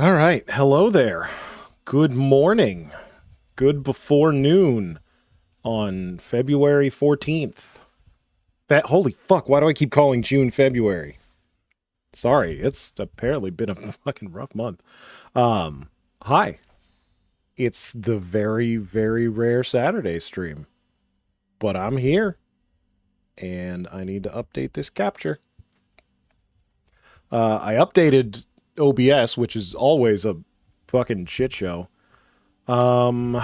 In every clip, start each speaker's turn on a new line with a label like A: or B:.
A: All right. Hello there. Good morning. Good before noon on February 14th. Holy fuck, why do I keep calling June February? Sorry, it's apparently been a fucking rough month. Hi. It's the very, very rare Saturday stream, but I'm here and I need to update this capture. I updated OBS, which is always a fucking shit show. Um,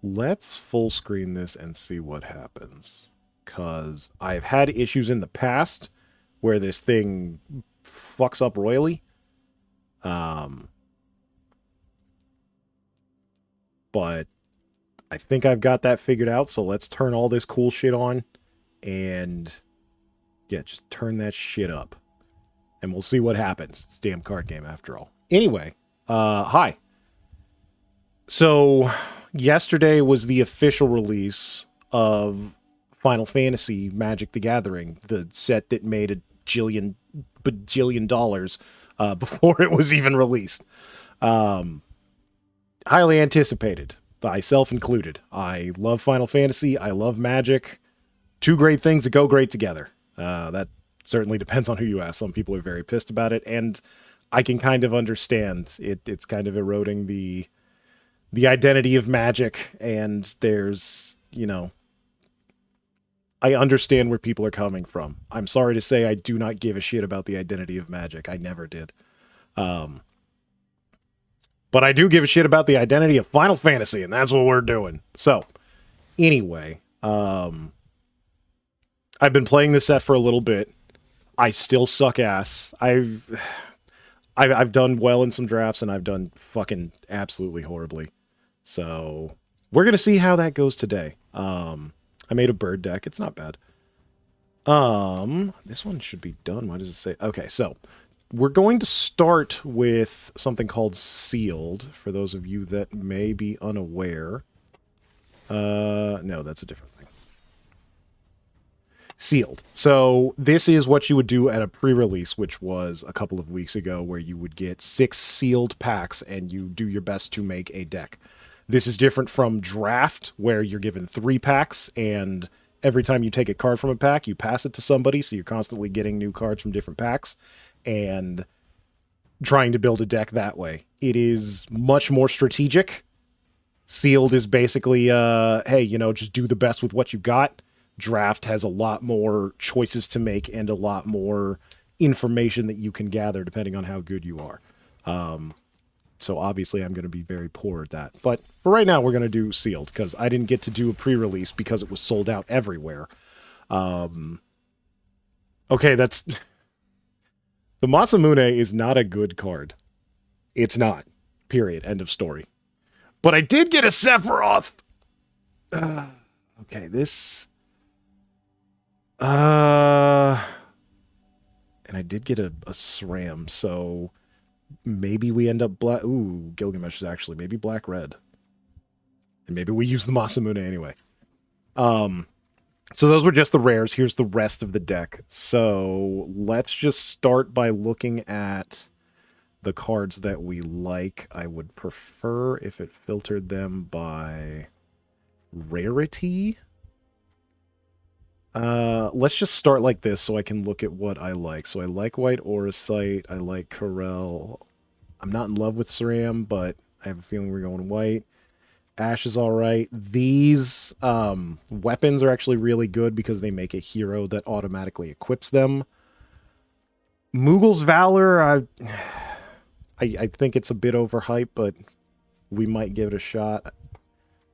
A: Let's full screen this and see what happens. Because I've had issues in the past where this thing fucks up royally. Um, but I think I've got that figured out. So let's turn all this cool shit on. And yeah, just turn that shit up. And we'll see what happens. It's a damn card game after all. Anyway, hi. So yesterday was the official release of Final Fantasy Magic the Gathering, the set that made a bajillion dollars before it was even released. Um, Highly anticipated, myself included. I love Final Fantasy. I love Magic. Two great things that go great together. That certainly depends on who you ask. Some people are very pissed about it, and I can kind of understand it. It's kind of eroding the identity of Magic, and I understand where people are coming from. I'm sorry to say I do not give a shit about the identity of Magic. I never did. Um, but I do give a shit about the identity of Final Fantasy, and that's what we're doing. So, anyway, I've been playing this set for a little bit. I still suck ass. I've done well in some drafts, and I've done fucking absolutely horribly. So we're gonna see how that goes today. I made a bird deck. It's not bad. This one should be done. Why does it say? Okay, so we're going to start with something called sealed. For those of you that may be unaware, no, that's a different thing. Sealed. So this is what you would do at a pre-release, which was a couple of weeks ago, where you would get 6 sealed packs and you do your best to make a deck. This is different from draft, where you're given 3 packs, and every time you take a card from a pack, you pass it to somebody, so you're constantly getting new cards from different packs and trying to build a deck that way. It is much more strategic. Sealed is basically, hey, just do the best with what you got. Draft has a lot more choices to make and a lot more information that you can gather depending on how good you are. So obviously I'm going to be very poor at that. But for right now, we're going to do sealed because I didn't get to do a pre-release because it was sold out everywhere. Okay, that's... The Masamune is not a good card. It's not. Period. End of story. But I did get a Sephiroth! Okay, this... And I did get a SRAM, so maybe we end up black. Ooh, Gilgamesh is actually maybe black-red. And maybe we use the Masamune anyway. So those were just the rares. Here's the rest of the deck. So let's just start by looking at the cards that we like. I would prefer if it filtered them by rarity. Let's just start like this so I can look at what I like. So I like White Auracite. I like Corel. I'm not in love with Ceram, but I have a feeling we're going White. Ash is alright. These weapons are actually really good because they make a hero that automatically equips them. Moogle's Valor, I think it's a bit overhyped, but we might give it a shot.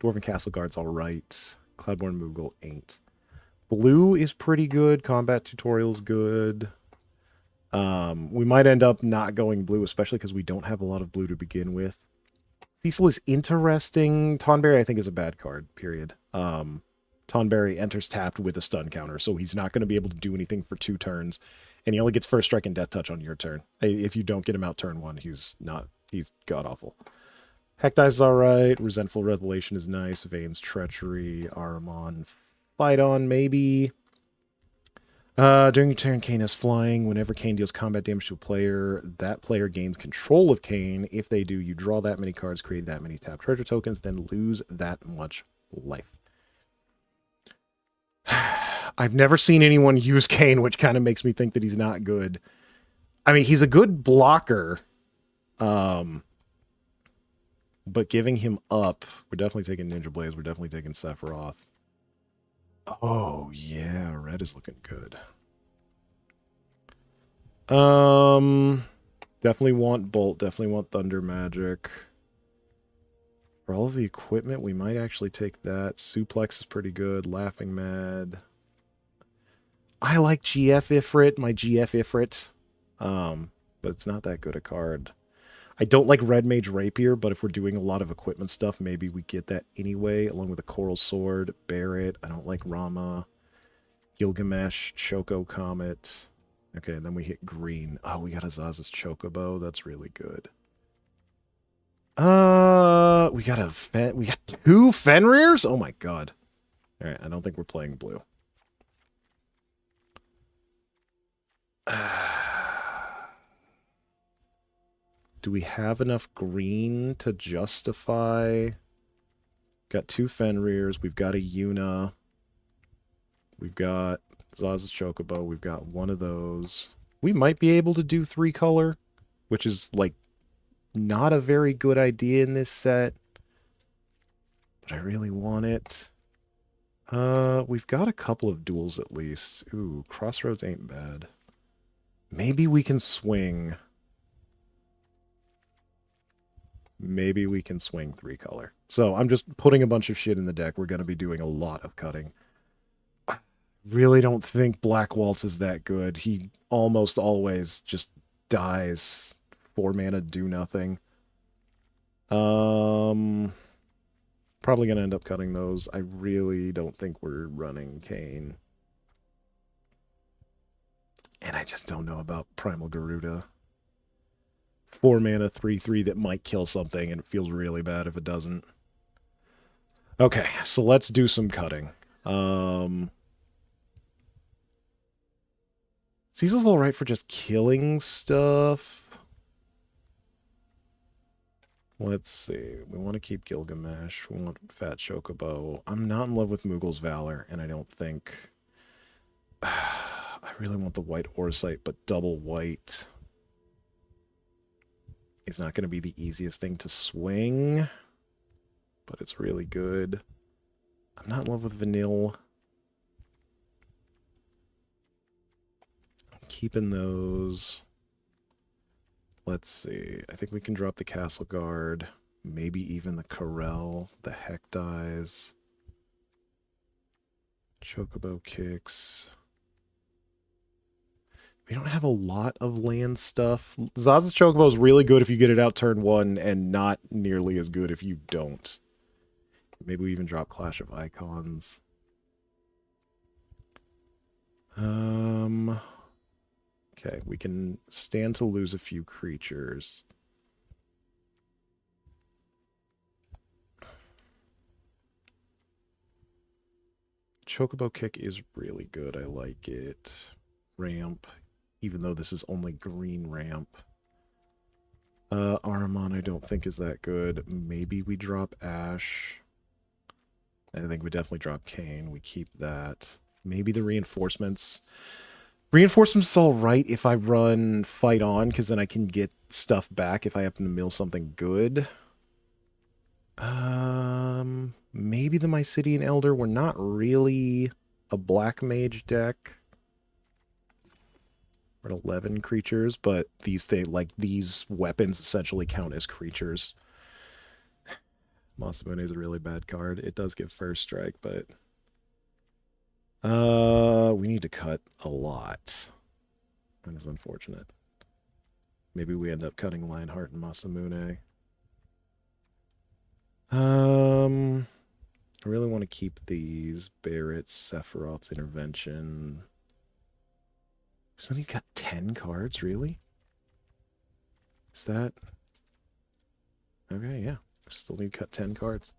A: Dwarven Castle Guard's alright. Cloudborn Moogle ain't. Blue is pretty good. Combat Tutorial's good. We might end up not going blue, especially because we don't have a lot of blue to begin with. Cecil is interesting. Tonberry, I think, is a bad card, period. Tonberry enters tapped with a stun counter, so he's not going to be able to do anything for 2 turns, and he only gets first strike and death touch on your turn. If you don't get him out turn 1, he's god-awful. Hekdai's is alright. Resentful Revelation is nice. Vane's Treachery. Aramon. Fight on, maybe. During your turn, Kane is flying. Whenever Kane deals combat damage to a player, that player gains control of Kane. If they do, you draw that many cards, create that many tap treasure tokens, then lose that much life. I've never seen anyone use Kane, which kind of makes me think that he's not good. I mean, he's a good blocker, but giving him up, we're definitely taking Ninja Blaze. We're definitely taking Sephiroth. Oh, yeah, red is looking good. Definitely want Bolt, definitely want Thunder Magic. For all of the equipment, we might actually take that. Suplex is pretty good. Laughing Mad. I like GF Ifrit, my GF Ifrit. But it's not that good a card. I don't like Red Mage Rapier, but if we're doing a lot of equipment stuff, maybe we get that anyway, along with a Coral Sword, Barret. I don't like Rama. Gilgamesh, Choco Comet. Okay, and then we hit green. Oh, we got Azaz's Chocobo. That's really good. We got two Fenrirs? Oh my god. Alright, I don't think we're playing blue. Do we have enough green to justify? Got two Fenrirs. We've got a Yuna. We've got Zaz's Chocobo. We've got one of those. We might be able to do 3-color, which is, like, not a very good idea in this set. But I really want it. We've got a couple of duels at least. Ooh, Crossroads ain't bad. Maybe we can swing. Maybe we can swing 3-color. So I'm just putting a bunch of shit in the deck. We're going to be doing a lot of cutting. I really don't think Black Waltz is that good. He almost always just dies. 4 mana, do nothing. Probably going to end up cutting those. I really don't think we're running Kane. And I just don't know about Primal Garuda. 4 mana, 3/3 that might kill something, and it feels really bad if it doesn't. Okay, so let's do some cutting. Cecil's alright for just killing stuff. Let's see. We want to keep Gilgamesh. We want Fat Chocobo. I'm not in love with Mughal's Valor, and I don't think... I really want the white Orsite, but double white is not going to be the easiest thing to swing, but it's really good. I'm not in love with Vanille. Keeping those. Let's see. I think we can drop the Castle Guard. Maybe even the Corel. The Heck dies. Chocobo kicks. We don't have a lot of land stuff. Zaz's Chocobo is really good if you get it out turn 1, and not nearly as good if you don't. Maybe we even drop Clash of Icons. Okay, we can stand to lose a few creatures. Chocobo Kick is really good. I like it. Ramp, even though this is only green ramp. Aramon I don't think is that good. Maybe we drop Ash. I think we definitely drop Kane. We keep that. Maybe the reinforcements. Reinforcements is alright if I run Fight On, because then I can get stuff back if I happen to mill something good. Maybe the Mysidian Elder. We're not really a black mage deck. We're at 11 creatures, but these weapons essentially count as creatures. Masamune is a really bad card. It does give first strike, but we need to cut a lot. That is unfortunate. Maybe we end up cutting Lionheart and Masamune. I really want to keep these. Barret, Sephiroth's Intervention. So then you got 10 cards, really? Is that... Okay, yeah. Still need to cut 10 cards.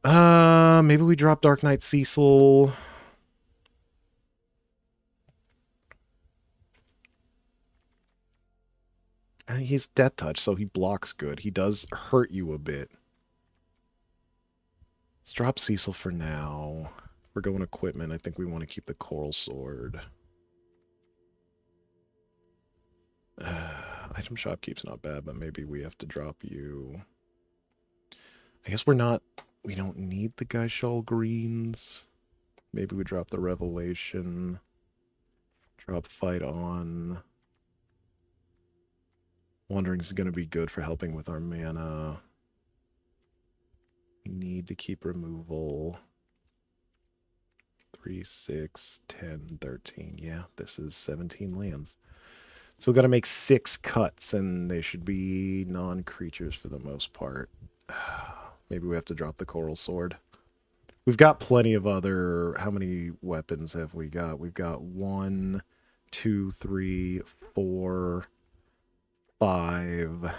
A: Maybe we drop Dark Knight Cecil. He's Death Touch, so he blocks good. He does hurt you a bit. Let's drop Cecil for now. We're going equipment. I think we want to keep the Coral Sword. Item shop keeps not bad, but maybe we have to drop you. I guess we don't need the Geishal greens. Maybe we drop the Revelation. Drop Fight On. Wandering's going to be good for helping with our mana. We need to keep removal. 3, 6, 10, 13. Yeah, this is 17 lands. So got to make 6 cuts, and they should be non-creatures for the most part. Maybe we have to drop the Coral Sword. We've got plenty of other... How many weapons have we got? We've got 1, 2, 3, 4, 5.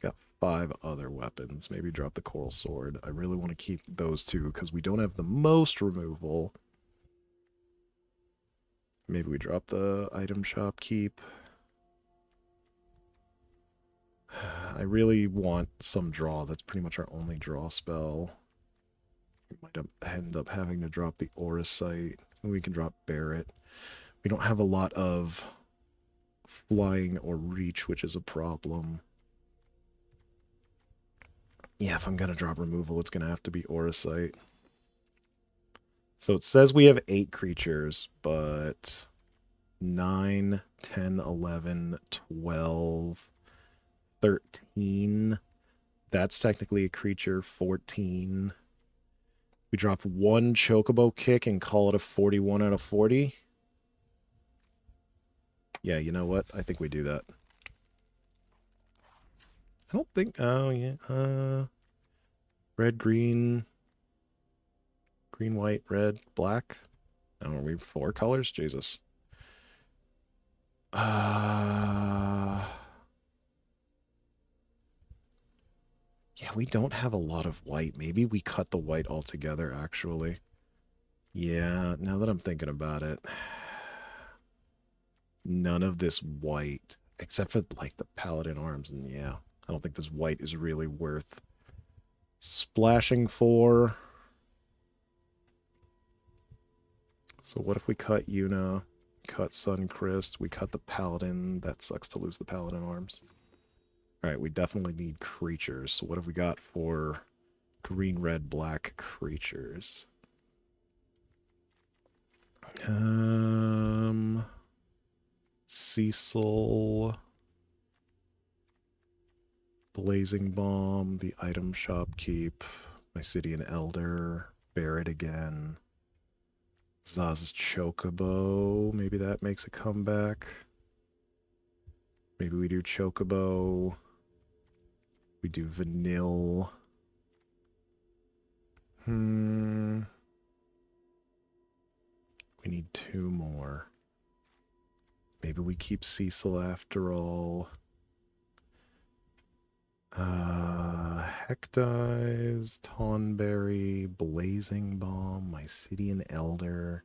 A: Got 5 other weapons. Maybe drop the Coral Sword. I really want to keep those 2 because we don't have the most removal. Maybe we drop the item shop keep. I really want some draw. That's pretty much our only draw spell. We might end up having to drop the Aura Sight. We can drop Barret. We don't have a lot of flying or reach, which is a problem. Yeah, if I'm going to drop removal, it's going to have to be Aura Sight. So it says we have 8 creatures, but 9, 10, 11, 12, 13. That's technically a creature. 14. We drop 1 Chocobo Kick and call it a 41 out of 40. Yeah, you know what? I think we do that. I don't think... Oh, yeah. Red, green... Green, white, red, black. Oh, are we 4 colors? Jesus. Yeah, we don't have a lot of white. Maybe we cut the white altogether, actually. Yeah, now that I'm thinking about it. None of this white. Except for, like, the Paladin arms. And, yeah, I don't think this white is really worth splashing for. So what if we cut Yuna, cut Suncrist, we cut the Paladin? That sucks to lose the Paladin arms. Alright, we definitely need creatures. So what have we got for green, red, black creatures? Cecil, Blazing Bomb, the item shop keep, Mysidian Elder, Barret again. Zaz's Chocobo, maybe that makes a comeback. Maybe we do Chocobo. We do Vanille. We need 2 more. Maybe we keep Cecil after all. Hecdize, Tonberry, Blazing Bomb, Mysidian Elder.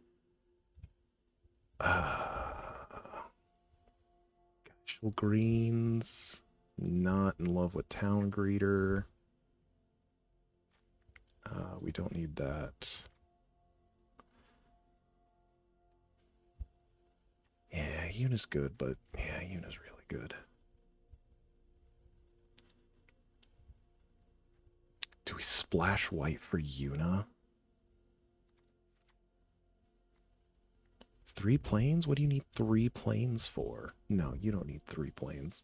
A: Actual greens. Not in love with Town Greeter. We don't need that. Yeah, Yuna's good, but yeah, Yuna's really good. Do we splash white for Yuna? 3 planes? What do you need 3 planes for? No, you don't need 3 planes.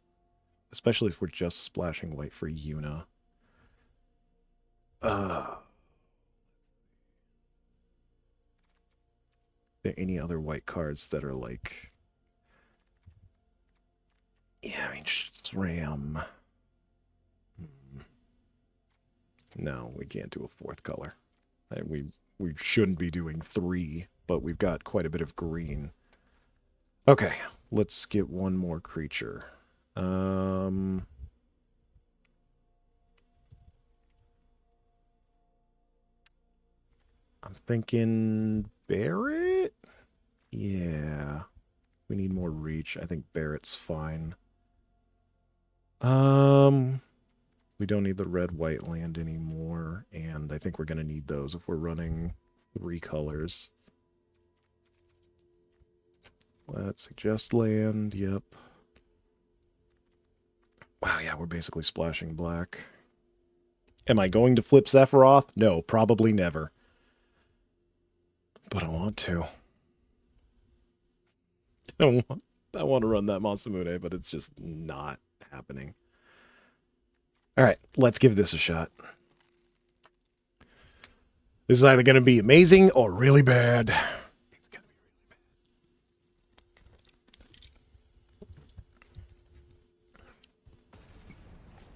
A: Especially if we're just splashing white for Yuna. Are there any other white cards that are like... Yeah, I mean, SRAM. No, we can't do a 4th color. We shouldn't be doing 3, but we've got quite a bit of green. Okay, let's get 1 more creature. I'm thinking Barret? Yeah. We need more reach. I think Barret's fine. We don't need the red-white land anymore, and I think we're going to need those if we're running 3 colors. Let's suggest land, yep. Wow, yeah, we're basically splashing black. Am I going to flip Sephiroth? No, probably never. But I want to. I want to run that Masamune, but it's just not happening. All right, let's give this a shot. This is either going to be amazing or really bad. It's going to be really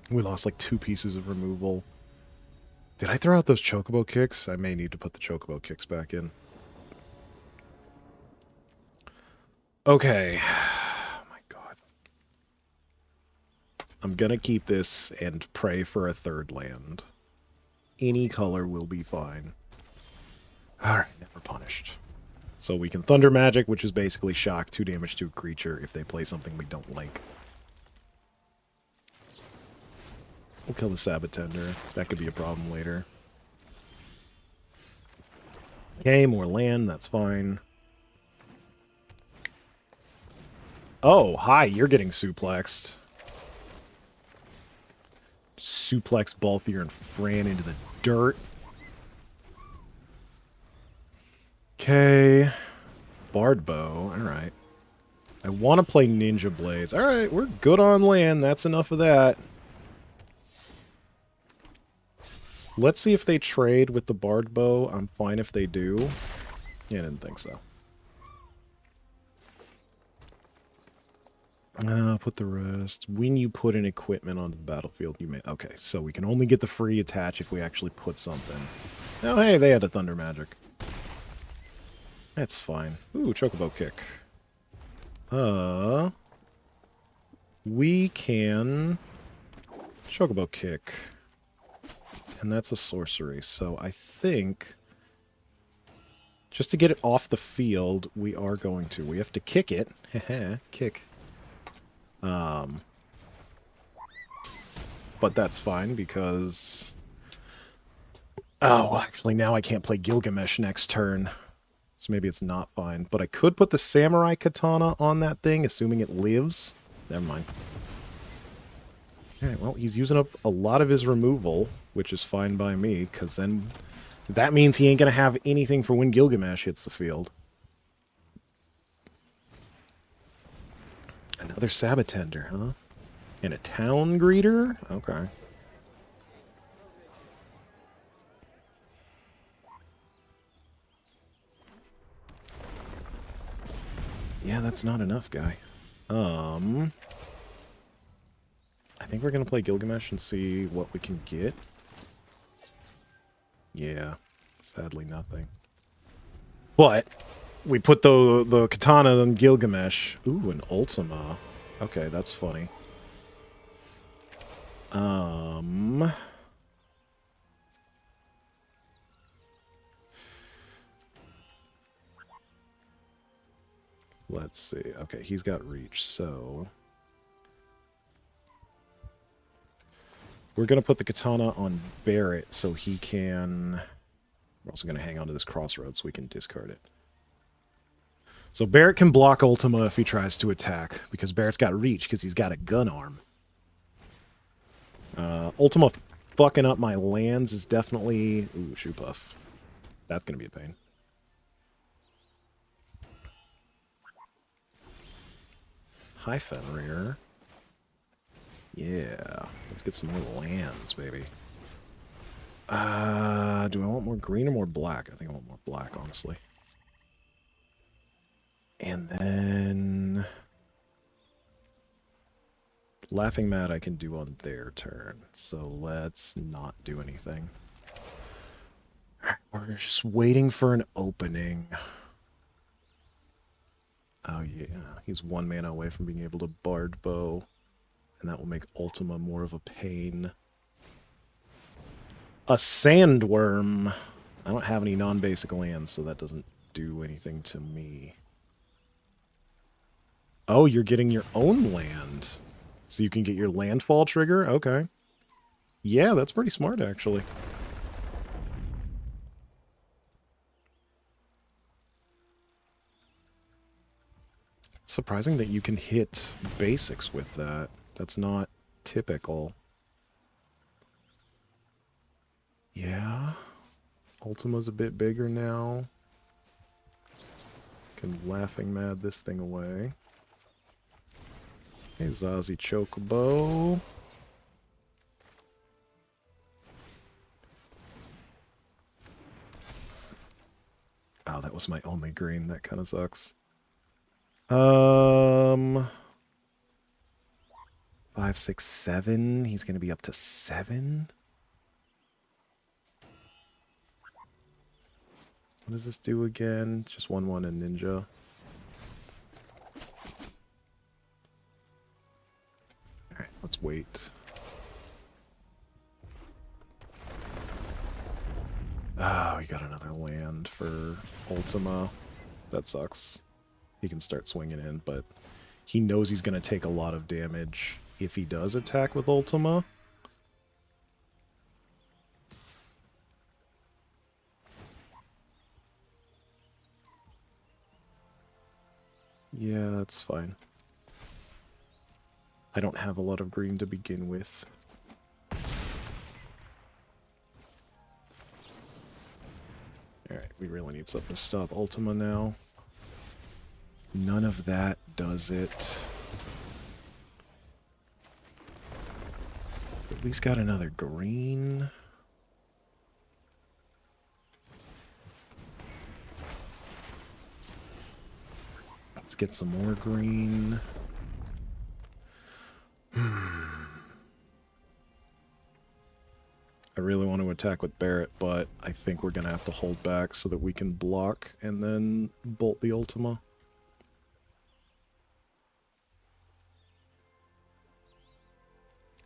A: bad. We lost like 2 pieces of removal. Did I throw out those chocobo kicks? I may need to put the chocobo kicks back in. Okay. Oh my god. I'm going to keep this and pray for a 3rd land. Any color will be fine. Alright, never punished. So we can Thunder Magic, which is basically shock 2 damage to a creature if they play something we don't like. We'll kill the Sabatender. That could be a problem later. Okay, more land, that's fine. Oh, hi, you're getting suplexed. Suplex Balthier and Fran into the dirt. Okay. Bard Bow, alright. I want to play Ninja Blades. Alright, we're good on land. That's enough of that. Let's see if they trade with the Bard Bow. I'm fine if they do. Yeah, I didn't think so. Put the rest. When you put an equipment onto the battlefield, you may... Okay, so we can only get the free attach if we actually put something. Oh, hey, they had a Thunder Magic. That's fine. Ooh, Chocobo Kick. We can... Chocobo Kick. And that's a sorcery, so I think... Just to get it off the field, we are going to. We have to kick it. Heh kick. But that's fine because... Oh, well, actually, now I can't play Gilgamesh next turn. So maybe it's not fine. But I could put the Samurai Katana on that thing, assuming it lives. Never mind. Alright, well, he's using up a lot of his removal, which is fine by me, because then that means he ain't going to have anything for when Gilgamesh hits the field. Another Sabatender, huh? And a Town Greeter? Okay. Yeah, that's not enough, guy. I think we're going to play Gilgamesh and see what we can get. Yeah, sadly nothing. But we put the katana on Gilgamesh. Ooh, an Ultima. Okay, that's funny. Let's see. Okay, he's got reach, so... We're going to put the katana on Barrett so he can... We're also going to hang on to this crossroads so we can discard it. So Barrett can block Ultima if he tries to attack, because Barrett's got reach because he's got a gun arm. Ultima fucking up my lands is definitely... Ooh, Shoe Puff. That's going to be a pain. Hi, Fenrir. Yeah, let's get some more lands, baby. Do I want more green or more black? I think I want more black, honestly. And then... Laughing Mad I can do on their turn, so let's not do anything. We're just waiting for an opening. Oh yeah, he's 1 mana away from being able to Bard Bow, and that will make Ultima more of a pain. A Sandworm! I don't have any non-basic lands, so that doesn't do anything to me. Oh, you're getting your own land. So you can get your landfall trigger? Okay. Yeah, that's pretty smart, actually. It's surprising that you can hit basics with that. That's not typical. Yeah. Ultima's a bit bigger now. Can laughing mad this thing away. Hey, Zazie Chocobo. Oh, that was my only green. That kind of sucks. 5, 6, 7. He's going to be up to 7. What does this do again? Just 1/1 and ninja. Alright, let's wait. Oh, we got another land for Ultima. That sucks. He can start swinging in, but he knows he's going to take a lot of damage if he does attack with Ultima. Yeah, that's fine. I don't have a lot of green to begin with. Alright, we really need something to stop Ultima now. None of that does it. At least got another green. Let's get some more green. I really want to attack with Barret, but I think we're going to have to hold back so that we can block and then bolt the Ultima.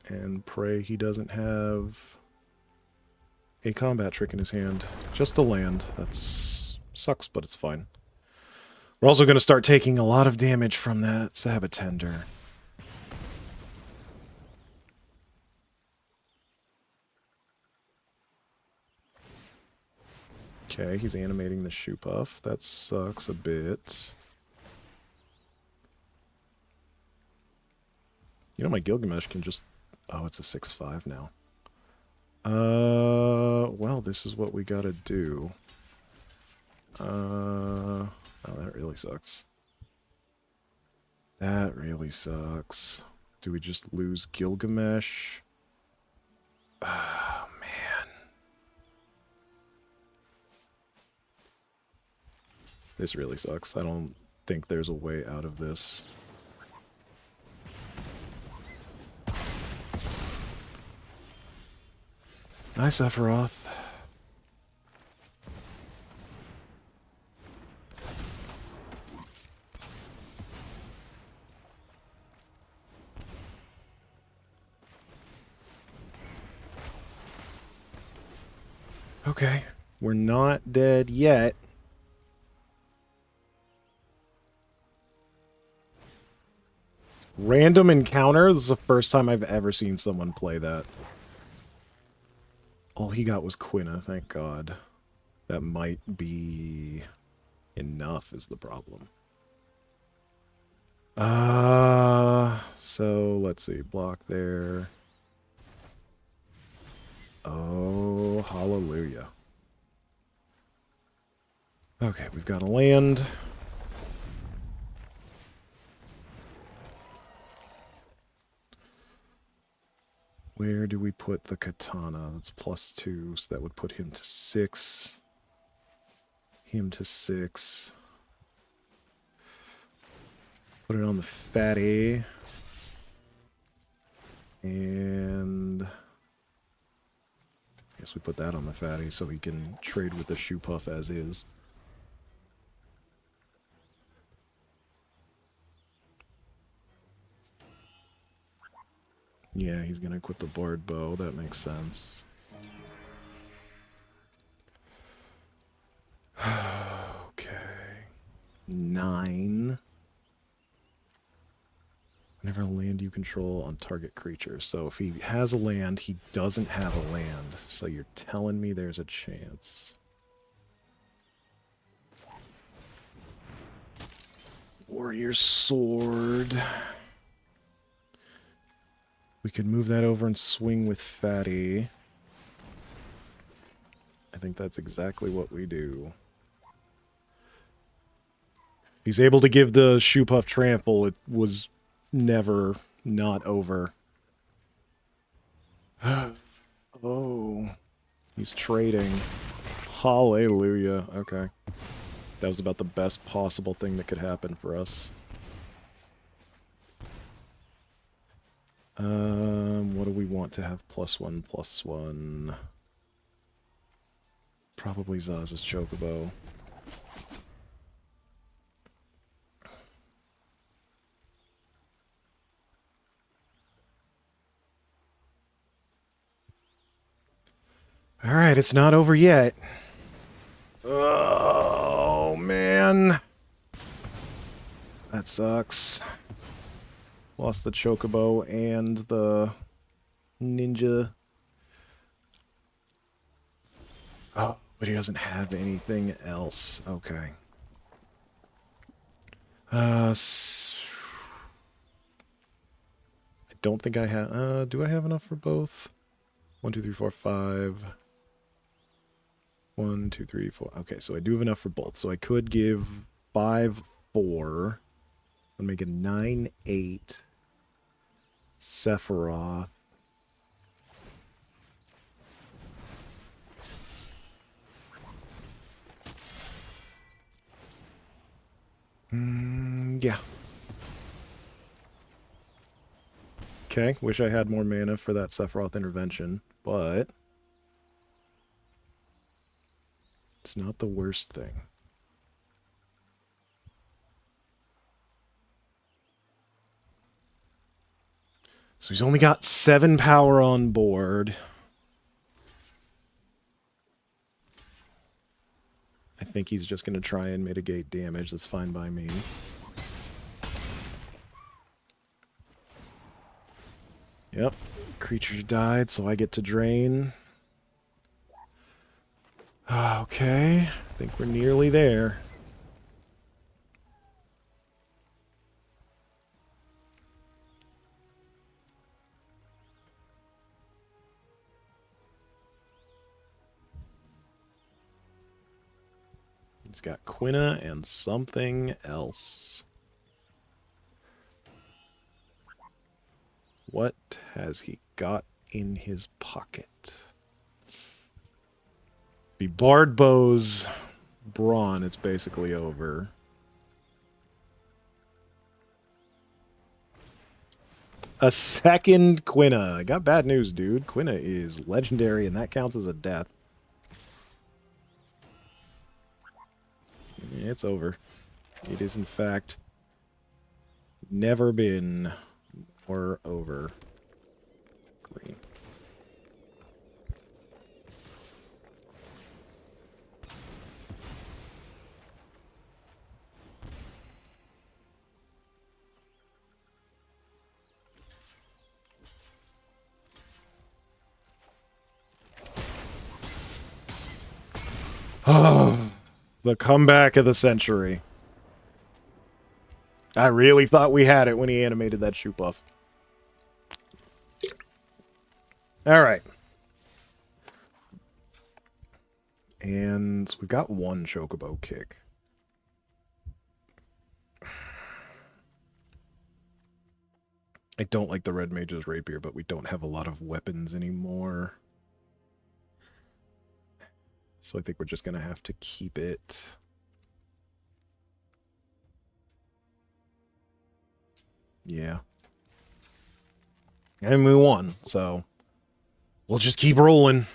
A: And pray he doesn't have a combat trick in his hand. Just a land. That sucks, but it's fine. We're also going to start taking a lot of damage from that Sabotender. Okay, he's animating the shoe puff. That sucks a bit. You know, my Gilgamesh can just... Oh, it's a 6/5 now. Well, this is what we gotta do. Oh, that really sucks. That really sucks. Do we just lose Gilgamesh? Oh, man. This really sucks. I don't think there's a way out of this. Hi, Sephiroth. Okay, we're not dead yet. Random encounter? This is the first time I've ever seen someone play that. All he got was Quina, thank God. That might be enough is the problem. So let's see, block there. Oh, hallelujah. Okay, we've got a land. Where do we put the katana? That's +2, so that would put him to 6. Him to 6. Put it on the fatty. And... I guess we put that on the fatty so he can trade with the shoe puff as is. Yeah, he's gonna equip the Bard Bow. That makes sense. Okay. 9. Whenever land you control on target creatures. So if he has a land, he doesn't have a land. So you're telling me there's a chance. Warrior Sword. We could move that over and swing with Fatty. I think that's exactly what we do. He's able to give the Shoe Puff Trample. It was never not over. Oh. He's trading. Hallelujah. Okay. That was about the best possible thing that could happen for us. What do we want to have? +1/+1. Probably Zaz's Chocobo. Alright, it's not over yet. Oh, man. That sucks. Lost the Chocobo and the Ninja. Oh, but he doesn't have anything else. Okay. I don't think I have... do I have enough for both? 1, 2, 3, 4, 5... 1, 2, 3, 4. Okay, so I do have enough for both. So I could give 5, 4. I'll make it 9, 8. Sephiroth. Yeah. Okay, wish I had more mana for that Sephiroth intervention, but it's not the worst thing. So he's only got 7 power on board. I think he's just going to try and mitigate damage. That's fine by me. Yep. Creatures died, so I get to drain. Okay. I think we're nearly there. He's got Quina and something else. What has he got in his pocket? Be Bard Bow's Brawn, it's basically over. A second Quina. I got bad news, dude. Quina is legendary, and that counts as a death. It's over. It is, in fact, never been more over. Green. Oh, the comeback of the century. I really thought we had it when he animated that shoe buff. Alright. And we've got one Chocobo kick. I don't like the Red Mage's Rapier, but we don't have a lot of weapons anymore. So I think we're just going to have to keep it. Yeah. And we won, so we'll just keep rolling.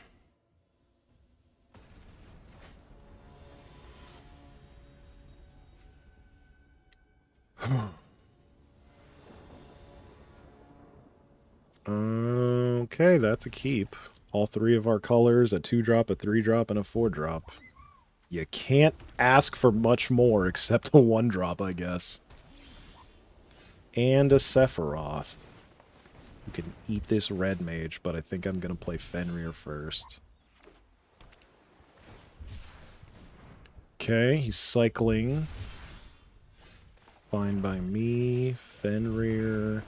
A: Okay, that's a keep. All 3 of our colors, a 2-drop, a 3-drop, and a 4-drop. You can't ask for much more except a 1-drop, I guess. and a Sephiroth. You can eat this red mage, but I think I'm going to play Fenrir first. Okay, he's cycling. Fine by me. Fenrir.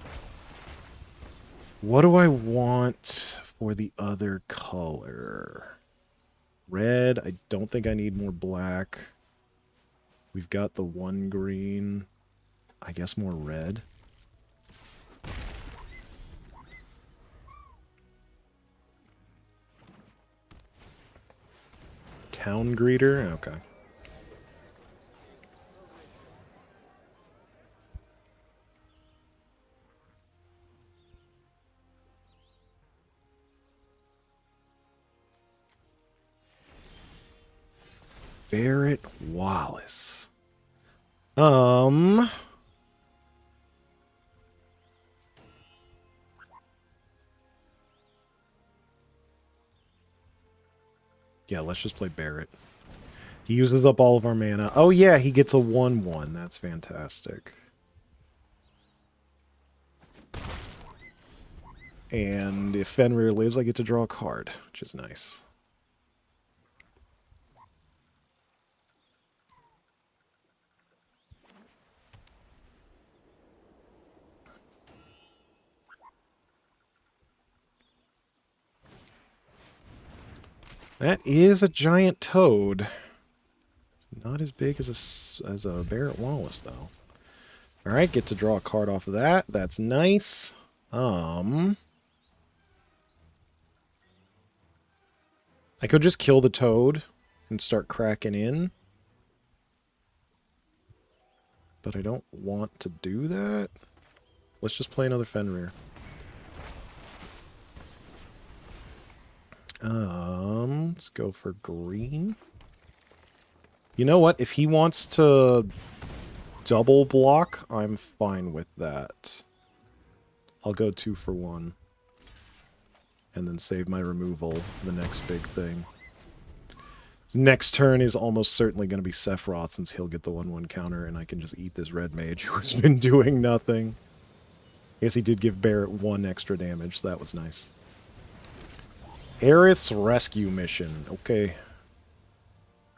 A: What do I want for the other color? Red. I don't think I need more black. We've got the one green. I guess more red. Town greeter? Okay. Barrett Wallace. Yeah, let's just play Barrett. He uses up all of our mana. Oh yeah, he gets a 1/1. That's fantastic. And if Fenrir lives, I get to draw a card, which is nice. That is a giant toad. It's not as big as a Barrett Wallace, though. Alright, get to draw a card off of that. That's nice. I could just kill the toad and start cracking in. But I don't want to do that. Let's just play another Fenrir. Let's go for green. You know what? If he wants to double block, I'm fine with that. I'll go 2 for 1. And then save my removal for the next big thing. Next turn is almost certainly going to be Sephiroth, since he'll get the 1/1 counter, and I can just eat this red mage who's been doing nothing. I guess he did give Barrett 1 extra damage, so that was nice. Aerith's rescue mission. Okay.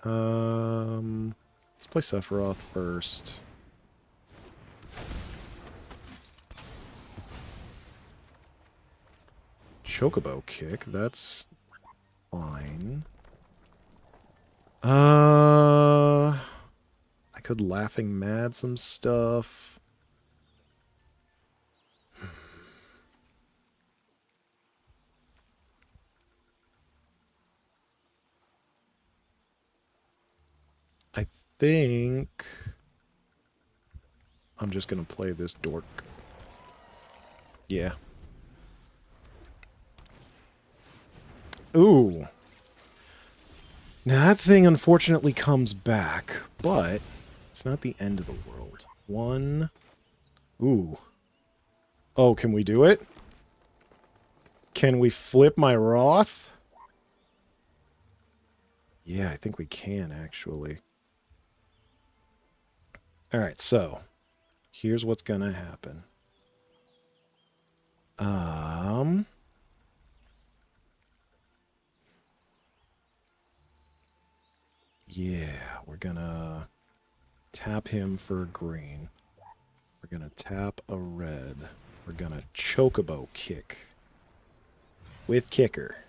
A: Let's play Sephiroth first. Chocobo kick. That's fine. I could Laughing Mad some stuff. I think I'm just gonna play this dork. Yeah. Ooh. Now that thing unfortunately comes back, but it's not the end of the world. 1. Ooh. Oh, can we do it? Can we flip my Roth? Yeah, I think we can, actually. Alright, so here's what's gonna happen. Yeah, we're gonna tap him for a green. We're gonna tap a red. We're gonna Chocobo kick with kicker.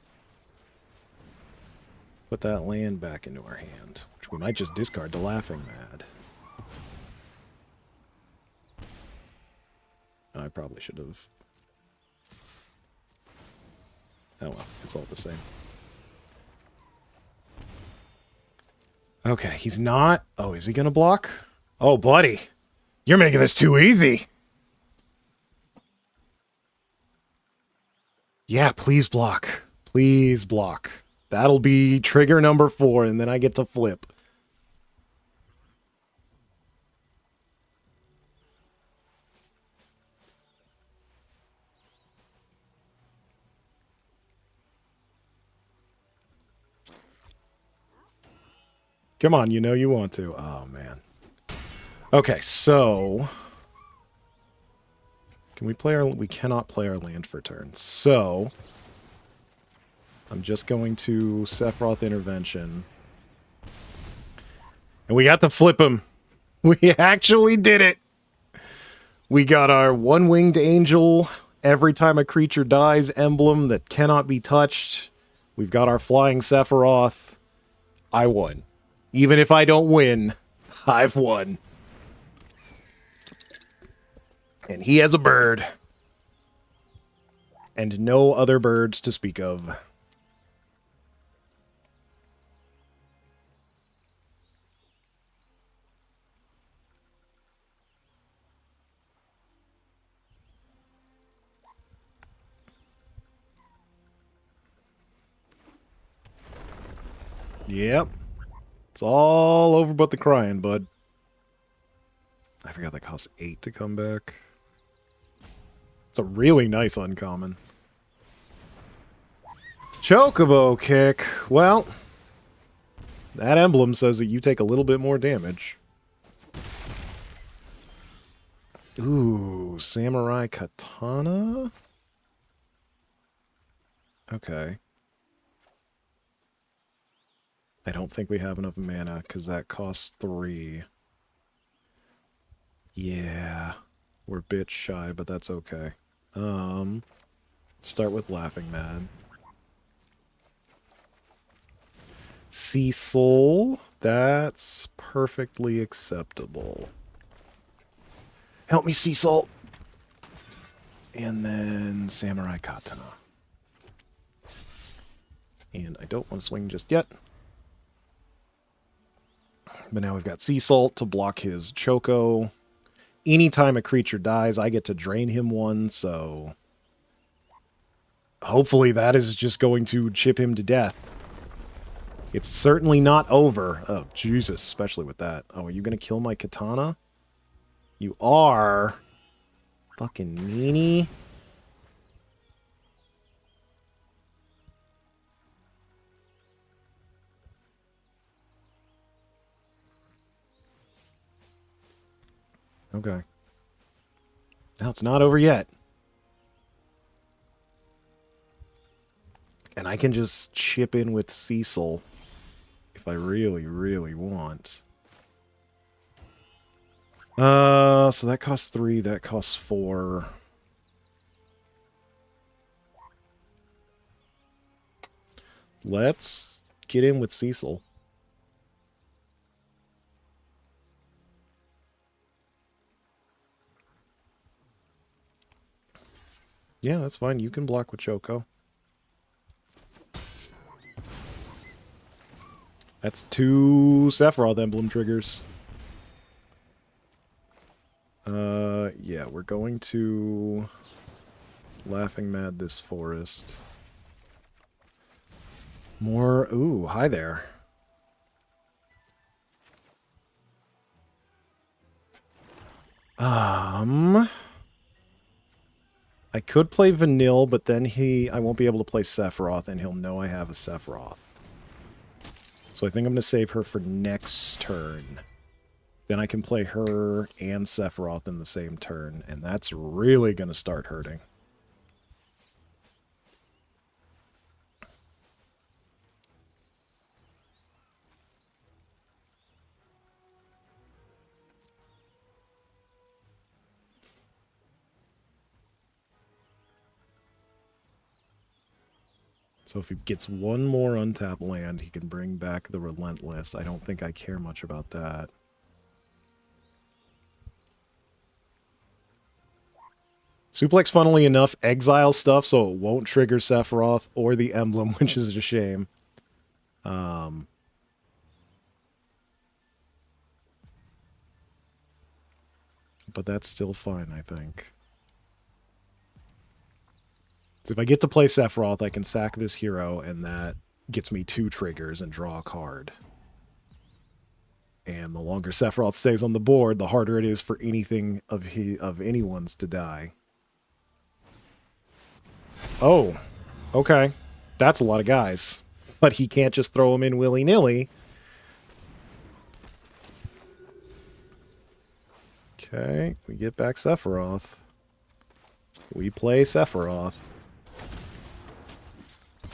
A: Put that land back into our hand, which we might just discard to Laughing Mad. I probably should have. Oh well, it's all the same. Okay, he's not. Oh, is he gonna block? Oh, buddy. You're making this too easy. Yeah, please block. Please block. That'll be trigger number 4, and then I get to flip. Come on, you know you want to. Oh, man. Okay, so Can we play our... We cannot play our land for turn. So, I'm just going to Sephiroth Intervention. And we got to flip him. We actually did it. We got our one-winged angel, every time a creature dies, emblem that cannot be touched. We've got our flying Sephiroth. I won. Even if I don't win, I've won. And he has a bird. And no other birds to speak of. Yep. It's all over but the crying, bud. I forgot that costs 8 to come back. It's a really nice uncommon. Chocobo kick. Well, that emblem says that you take a little bit more damage. Ooh, samurai katana? Okay. I don't think we have enough mana, because that costs 3. Yeah. We're a bit shy, but that's okay. Start with Laughing Mad. Cecil. That's perfectly acceptable. Help me, Cecil! And then Samurai Katana. And I don't want to swing just yet. But now we've got Sea Salt to block his Choco. Anytime a creature dies, I get to drain him one, so... hopefully that is just going to chip him to death. It's certainly not over. Oh, Jesus, especially with that. Oh, are you going to kill my katana? You are. Fucking meanie. Okay. Now it's not over yet. And I can just chip in with Cecil if I really, really want. So that costs 3, that costs 4. Let's get in with Cecil. Yeah, that's fine. You can block with Choco. That's 2 Sephiroth emblem triggers. Yeah, we're going to Laughing Mad this forest. More... ooh, hi there. I could play Vanille, but then I won't be able to play Sephiroth, and he'll know I have a Sephiroth. So I think I'm going to save her for next turn. Then I can play her and Sephiroth in the same turn, and that's really going to start hurting. So if he gets one more untapped land, he can bring back the Relentless. I don't think I care much about that. Suplex, funnily enough, exiles stuff, so it won't trigger Sephiroth or the emblem, which is a shame. But that's still fine, I think. So if I get to play Sephiroth, I can sack this hero, and that gets me 2 triggers and draw a card. And the longer Sephiroth stays on the board, the harder it is for anything of anyone's to die. Oh, okay. That's a lot of guys. But he can't just throw them in willy-nilly. Okay, we get back Sephiroth. We play Sephiroth.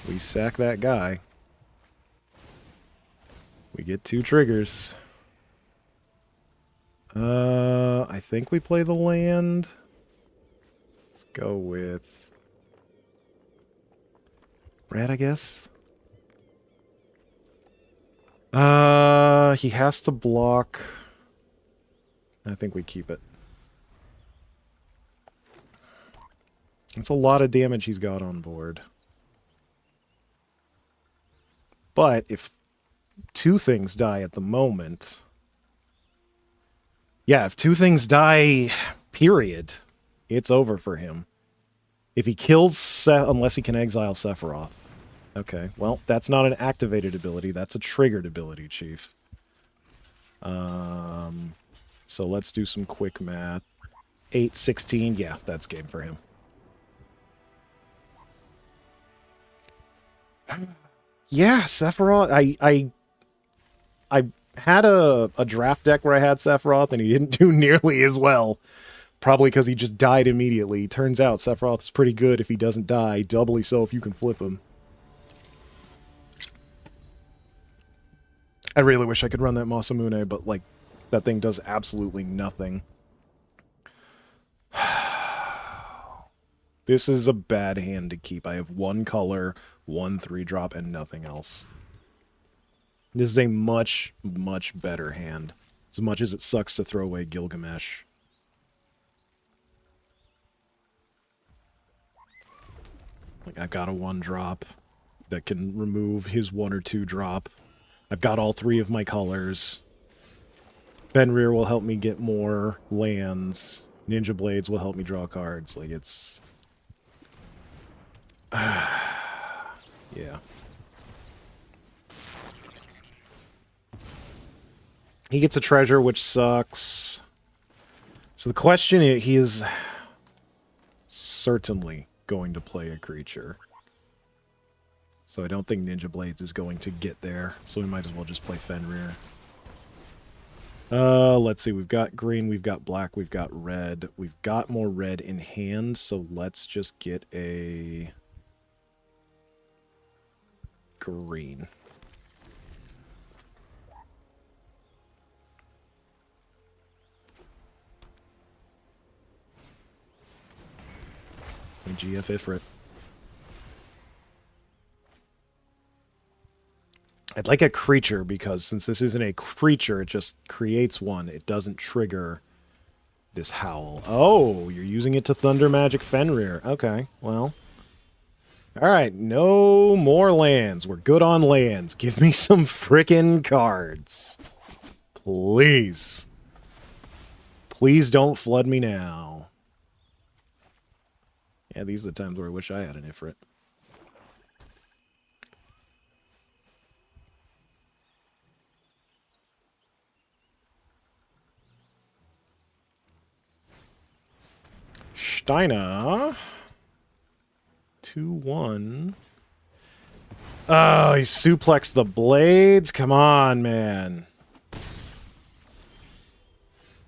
A: We sack that guy. We get 2 triggers. I think we play the land. Let's go with red, I guess. He has to block. I think we keep it. It's a lot of damage he's got on board. But if 2 things die at the moment... Yeah, if 2 things die, period, it's over for him. If he kills unless he can exile Sephiroth. Okay, well, that's not an activated ability. That's a triggered ability, Chief. So let's do some quick math. 8, 16, yeah, that's game for him. Yeah, Sephiroth. I had a draft deck where I had Sephiroth, and he didn't do nearly as well. Probably because he just died immediately. Turns out Sephiroth is pretty good if he doesn't die. Doubly so if you can flip him. I really wish I could run that Masamune, but, like, that thing does absolutely nothing. This is a bad hand to keep. I have 1 color, 1 3-drop, and nothing else. This is a much, much better hand. As much as it sucks to throw away Gilgamesh. Like, I've got a 1-drop that can remove his 1 or 2-drop. I've got all 3 of my colors. Fenrir will help me get more lands. Ninja Blades will help me draw cards. Like, it's... yeah. He gets a treasure, which sucks. So the question is, he is certainly going to play a creature. So I don't think Ninja Blades is going to get there. So we might as well just play Fenrir. Let's see. We've got green, we've got black, we've got red. We've got more red in hand, so let's just get a green. And GF Ifrit. I'd like a creature, because since this isn't a creature, it just creates one. It doesn't trigger this howl. Oh, you're using it to Thunder Magic Fenrir. Okay, well. Alright, no more lands. We're good on lands. Give me some frickin' cards. Please. Please don't flood me now. Yeah, these are the times where I wish I had an Ifrit. Steiner. 2-1. Oh, he suplexed the blades? Come on, man.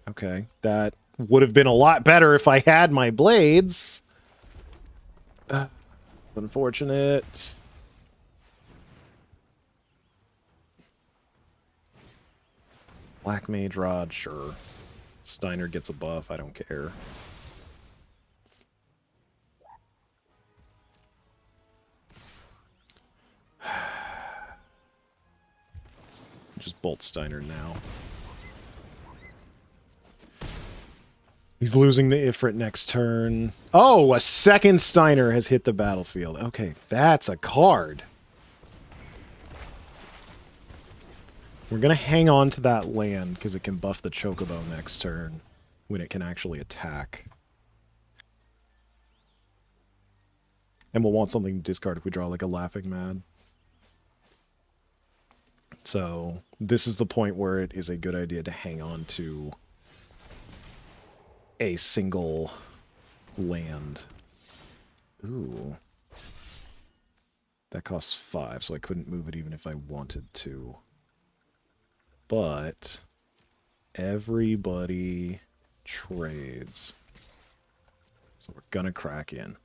A: Okay, that would have been a lot better if I had my blades. Unfortunate. Black Mage Rod, sure. Steiner gets a buff, I don't care. Just bolt Steiner now. He's losing the Ifrit next turn. Oh, a second Steiner has hit the battlefield. Okay, that's a card. We're going to hang on to that land because it can buff the Chocobo next turn when it can actually attack. And we'll want something to discard if we draw like a Laughing Mad. So this is the point where it is a good idea to hang on to a single land. Ooh. That costs 5, so I couldn't move it even if I wanted to. But everybody trades. So we're gonna crack in.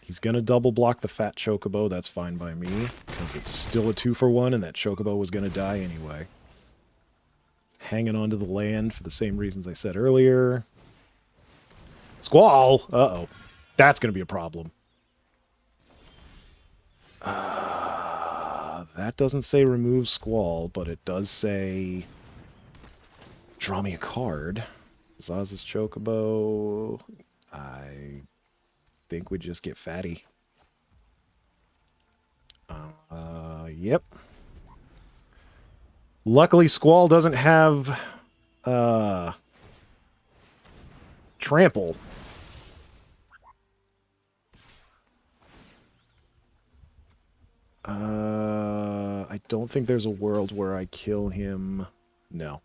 A: He's gonna double block the fat chocobo. That's fine by me, because it's still a 2-for-1, and that chocobo was gonna die anyway. Hanging on to the land for the same reasons I said earlier. Squall! Uh-oh. That's gonna be a problem. That doesn't say remove Squall, but it does say draw me a card. Zaz's chocobo. I think we just get fatty. Yep. Luckily, Squall doesn't have trample. I don't think there's a world where I kill him. No.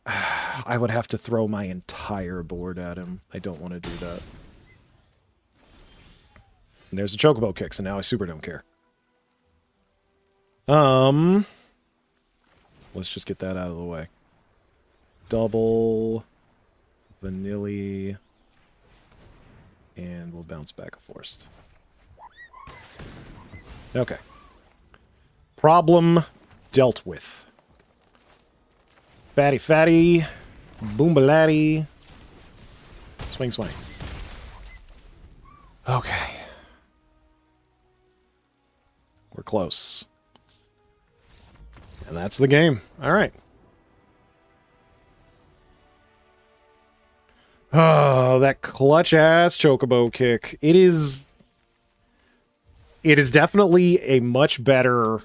A: I would have to throw my entire board at him. I don't want to do that. And there's a chocobo kick, so now I super don't care. Let's just get that out of the way. Double vanilla, and we'll bounce back a forest. Okay. Problem dealt with. Fatty fatty, boombalatty, swing swing. Okay. We're close. And that's the game. All right. Oh, that clutch-ass chocobo kick. It is definitely a much better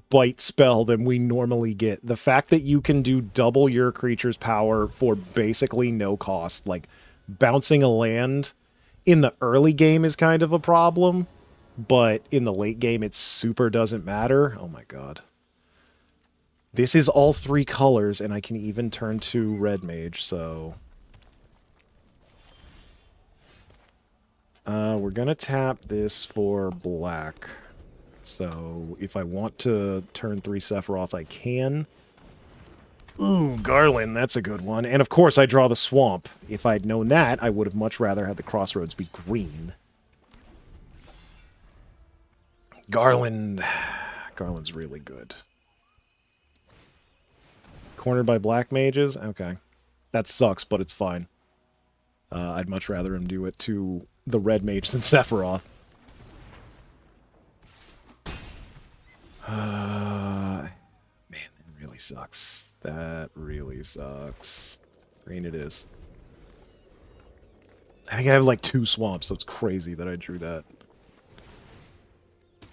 A: bite spell than we normally get. The fact that you can do double your creature's power for basically no cost, like bouncing a land in the early game is kind of a problem, but in the late game it super doesn't matter. Oh my god. This is all 3 colors, and I can even turn to red mage, so... we're gonna tap this for black. So, if I want to turn 3 Sephiroth, I can. Ooh, Garland, that's a good one. And of course, I draw the swamp. If I'd known that, I would have much rather had the crossroads be green. Garland's really good. Cornered by black mages? Okay. That sucks, but it's fine. I'd much rather him do it to the red mage than Sephiroth. Man, it really sucks. That really sucks. Green it is. I think I have like 2 swamps, so it's crazy that I drew that.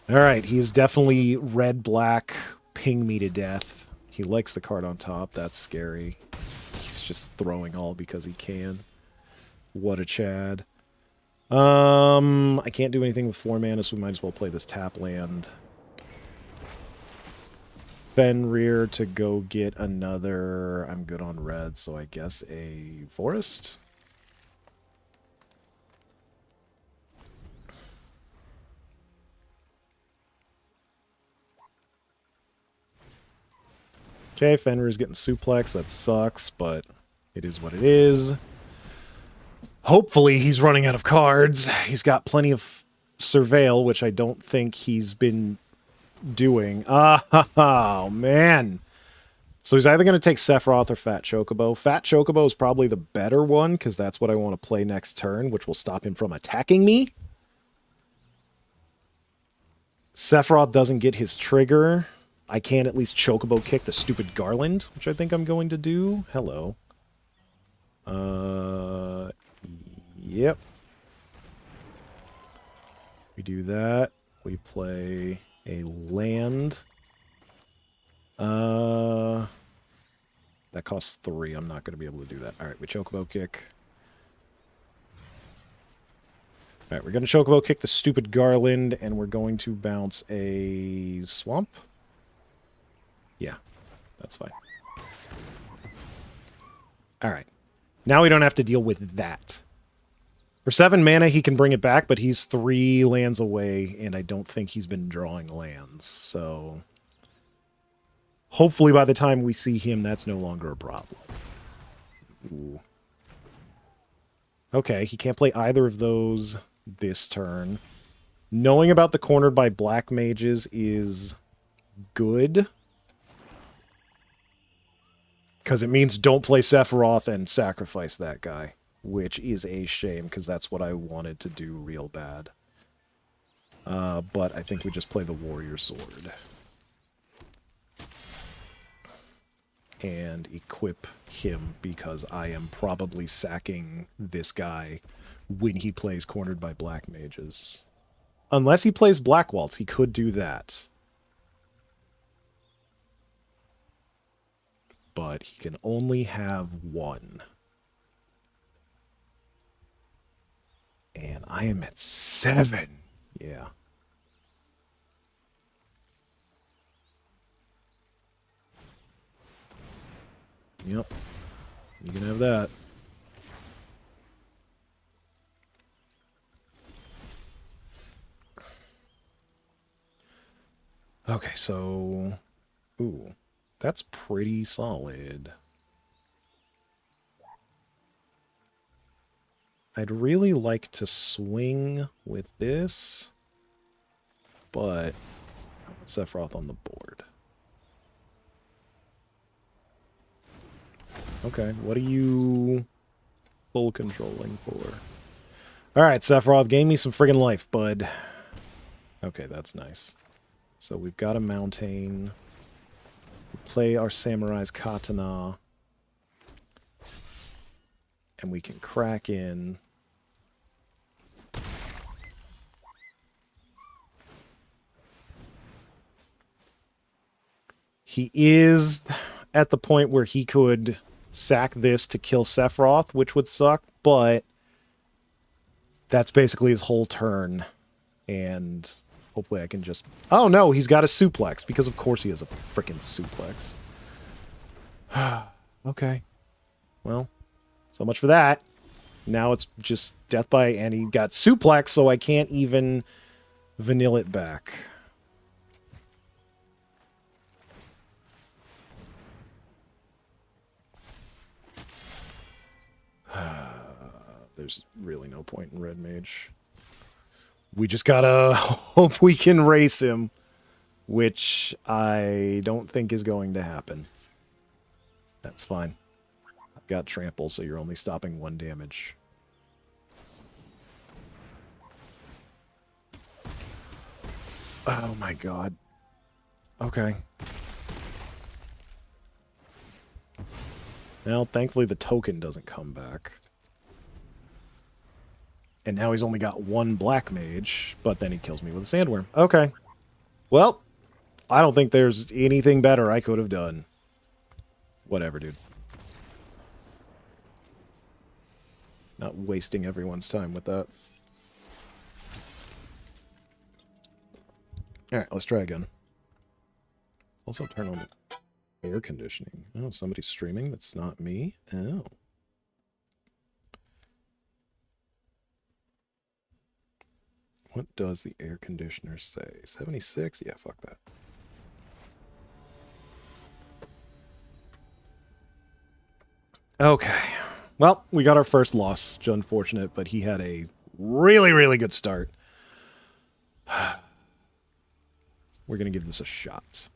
A: Alright, he is definitely red-black, ping me to death. He likes the card on top, that's scary. He's just throwing all because he can. What a Chad. I can't do anything with 4 mana, so we might as well play this tap land. Fenrir to go get another... I'm good on red, so I guess a forest? Okay, Fenrir's getting suplex. That sucks, but it is what it is. Hopefully he's running out of cards. He's got plenty of Surveil, which I don't think he's been doing. Oh, man. So he's either going to take Sephiroth or Fat Chocobo. Fat Chocobo is probably the better one, because that's what I want to play next turn, which will stop him from attacking me. Sephiroth doesn't get his trigger. I can at least Chocobo kick the stupid Garland, which I think I'm going to do. Hello. Yep. We do that. We play a land. That costs 3. I'm not going to be able to do that. Alright, we Chocobo kick. Alright, we're going to Chocobo kick the stupid Garland, and we're going to bounce a swamp. Yeah, that's fine. Alright. Now we don't have to deal with that. For 7 mana, he can bring it back, but he's 3 lands away, and I don't think he's been drawing lands. So, hopefully by the time we see him, that's no longer a problem. Ooh. Okay, he can't play either of those this turn. Knowing about the cornered by black mages is good. Because it means don't play Sephiroth and sacrifice that guy. Which is a shame, because that's what I wanted to do real bad. But I think we just play the Warrior Sword. And equip him, because I am probably sacking this guy when he plays cornered by black mages. Unless he plays Black Waltz, he could do that. But he can only have one. And I am at 7. Yeah. Yep. You can have that. Okay, so... Ooh. That's pretty solid. I'd really like to swing with this, but I want Sephiroth on the board. Okay, what are you full controlling for? Alright, Sephiroth, gain me some friggin' life, bud. Okay, that's nice. So we've got a mountain. We play our Samurai's Katana. And we can crack in. He is at the point where he could sack this to kill Sephiroth, which would suck, but that's basically his whole turn. And hopefully I can just... Oh, no, he's got a suplex, because of course he has a frickin' suplex. Okay. Well, so much for that. Now it's just death by... And he got suplex, so I can't even vanilla it back. There's really no point in Red Mage. We just gotta hope we can race him, which I don't think is going to happen. That's fine. I've got Trample, so you're only stopping 1 damage. Oh my god. Okay. Well, thankfully the token doesn't come back. And now he's only got 1 black mage, but then he kills me with a sandworm. Okay. Well, I don't think there's anything better I could have done. Whatever, dude. Not wasting everyone's time with that. Alright, let's try again. Also turn on the air conditioning. Oh, somebody's streaming that's not me? Oh. What does the air conditioner say? 76? Yeah, fuck that. Okay. Well, we got our first loss. It's unfortunate, but he had a really, really good start. We're going to give this a shot.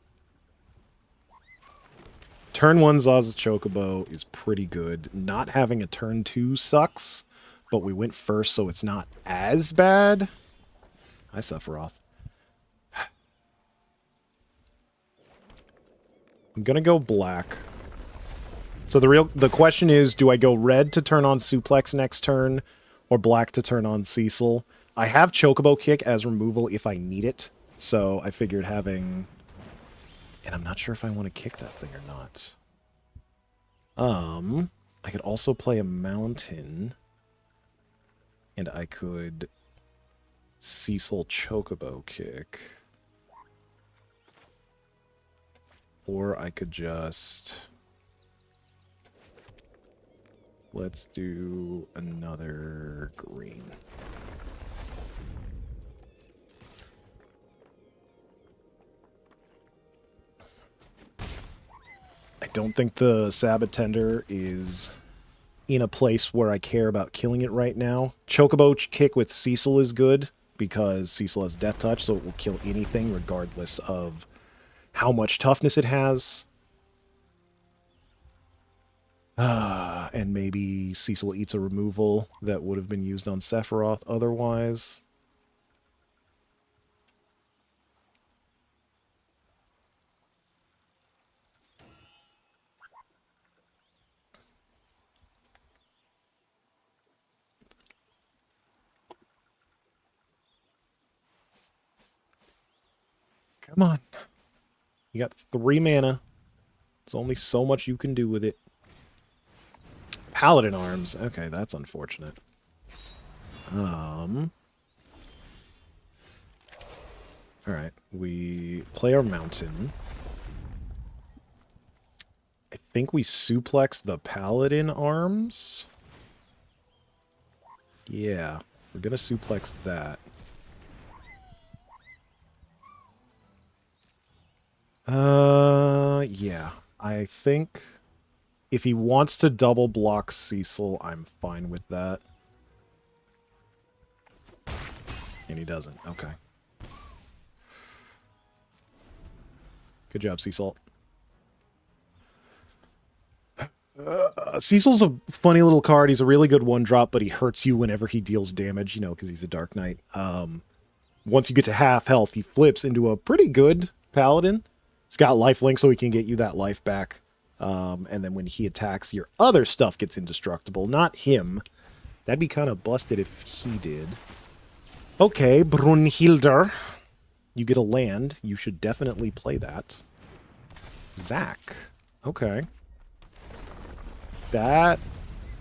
A: Turn 1 Zaz's Chocobo is pretty good. Not having a turn 2 sucks, but we went first, so it's not as bad. Hi, Sephiroth. I'm gonna go black. So the question is, do I go red to turn on Suplex next turn, or black to turn on Cecil? I have Chocobo Kick as removal if I need it, so I figured having... And I'm not sure if I want to kick that thing or not. I could also play a mountain, and I could... Cecil Chocobo Kick. Or I could just... Let's do another green. I don't think the Sabbatender is in a place where I care about killing it right now. Chocobo kick with Cecil is good because Cecil has Death Touch, so it will kill anything regardless of how much toughness it has. And maybe Cecil eats a removal that would have been used on Sephiroth otherwise. Come on. You got 3 mana. There's only so much you can do with it. Paladin Arms. Okay, that's unfortunate. Alright, we play our mountain. I think we suplex the Paladin Arms. Yeah, we're gonna suplex that. Yeah. I think if he wants to double block Cecil, I'm fine with that. And he doesn't. Okay. Good job, Cecil. Cecil's a funny little card. He's a really good one-drop, but he hurts you whenever he deals damage, you know, because he's a Dark Knight. Once you get to half health, he flips into a pretty good Paladin. He's got lifelink, so he can get you that life back. And then when he attacks, your other stuff gets indestructible. Not him. That'd be kind of busted if he did. Okay, Brunhilder. You get a land. You should definitely play that. Zach. Okay. That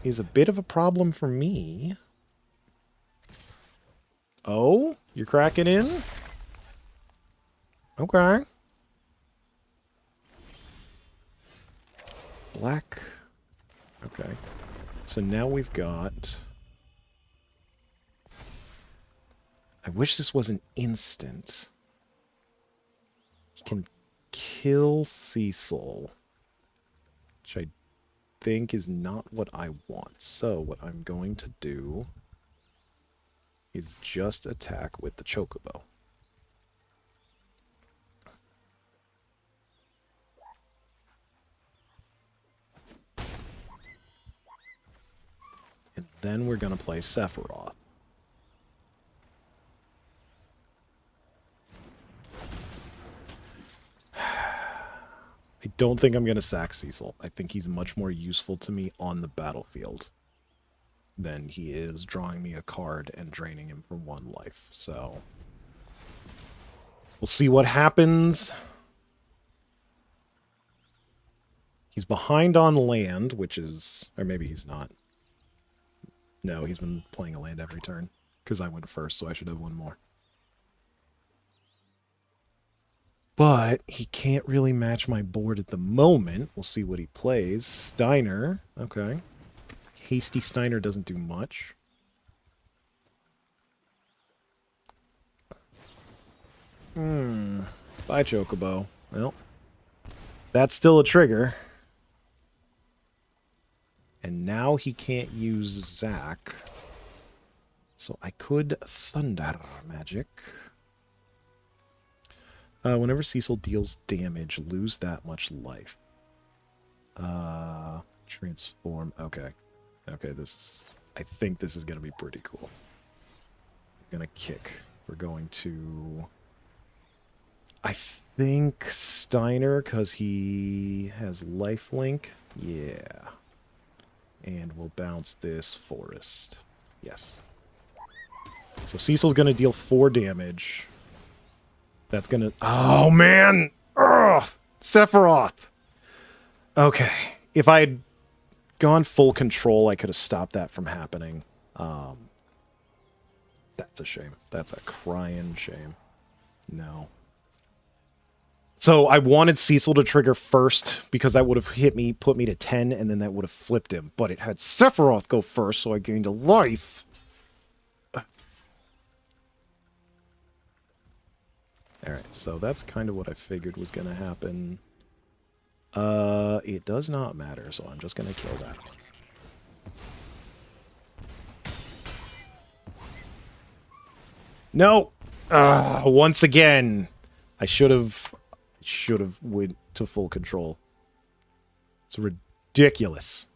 A: is a bit of a problem for me. Oh? You're cracking in? Okay. Black. Okay. So now we've got... I wish this was an instant. He can kill Cecil, which I think is not what I want. So what I'm going to do is just attack with the Chocobo. And then we're going to play Sephiroth. I don't think I'm going to sack Cecil. I think he's much more useful to me on the battlefield than he is drawing me a card and draining him for 1 life. So we'll see what happens. He's behind on land, which is... Or maybe he's not. No, he's been playing a land every turn. Because I went first, so I should have 1 more. But he can't really match my board at the moment. We'll see what he plays. Steiner. Okay. Hasty Steiner doesn't do much. Bye, Chocobo. Well, that's still a trigger. And now he can't use Zach. So I could Thunder Magic. Whenever Cecil deals damage, lose that much life. Transform. Okay. Okay, this... I think this is going to be pretty cool. We're going to kick. We're going to... I think Steiner, because he has lifelink. Yeah. And we'll bounce this Forest. Yes. So Cecil's going to deal 4 damage. That's going to... Oh, man! Ugh! Sephiroth! Okay. If I had gone full control, I could have stopped that from happening. That's a shame. That's a crying shame. No. So I wanted Cecil to trigger first, because that would have hit me, put me to 10, and then that would have flipped him. But it had Sephiroth go first, so I gained a life. Alright, so that's kind of what I figured was going to happen. It does not matter, so I'm just going to kill that. No! Once again. I should have went to full control. It's ridiculous.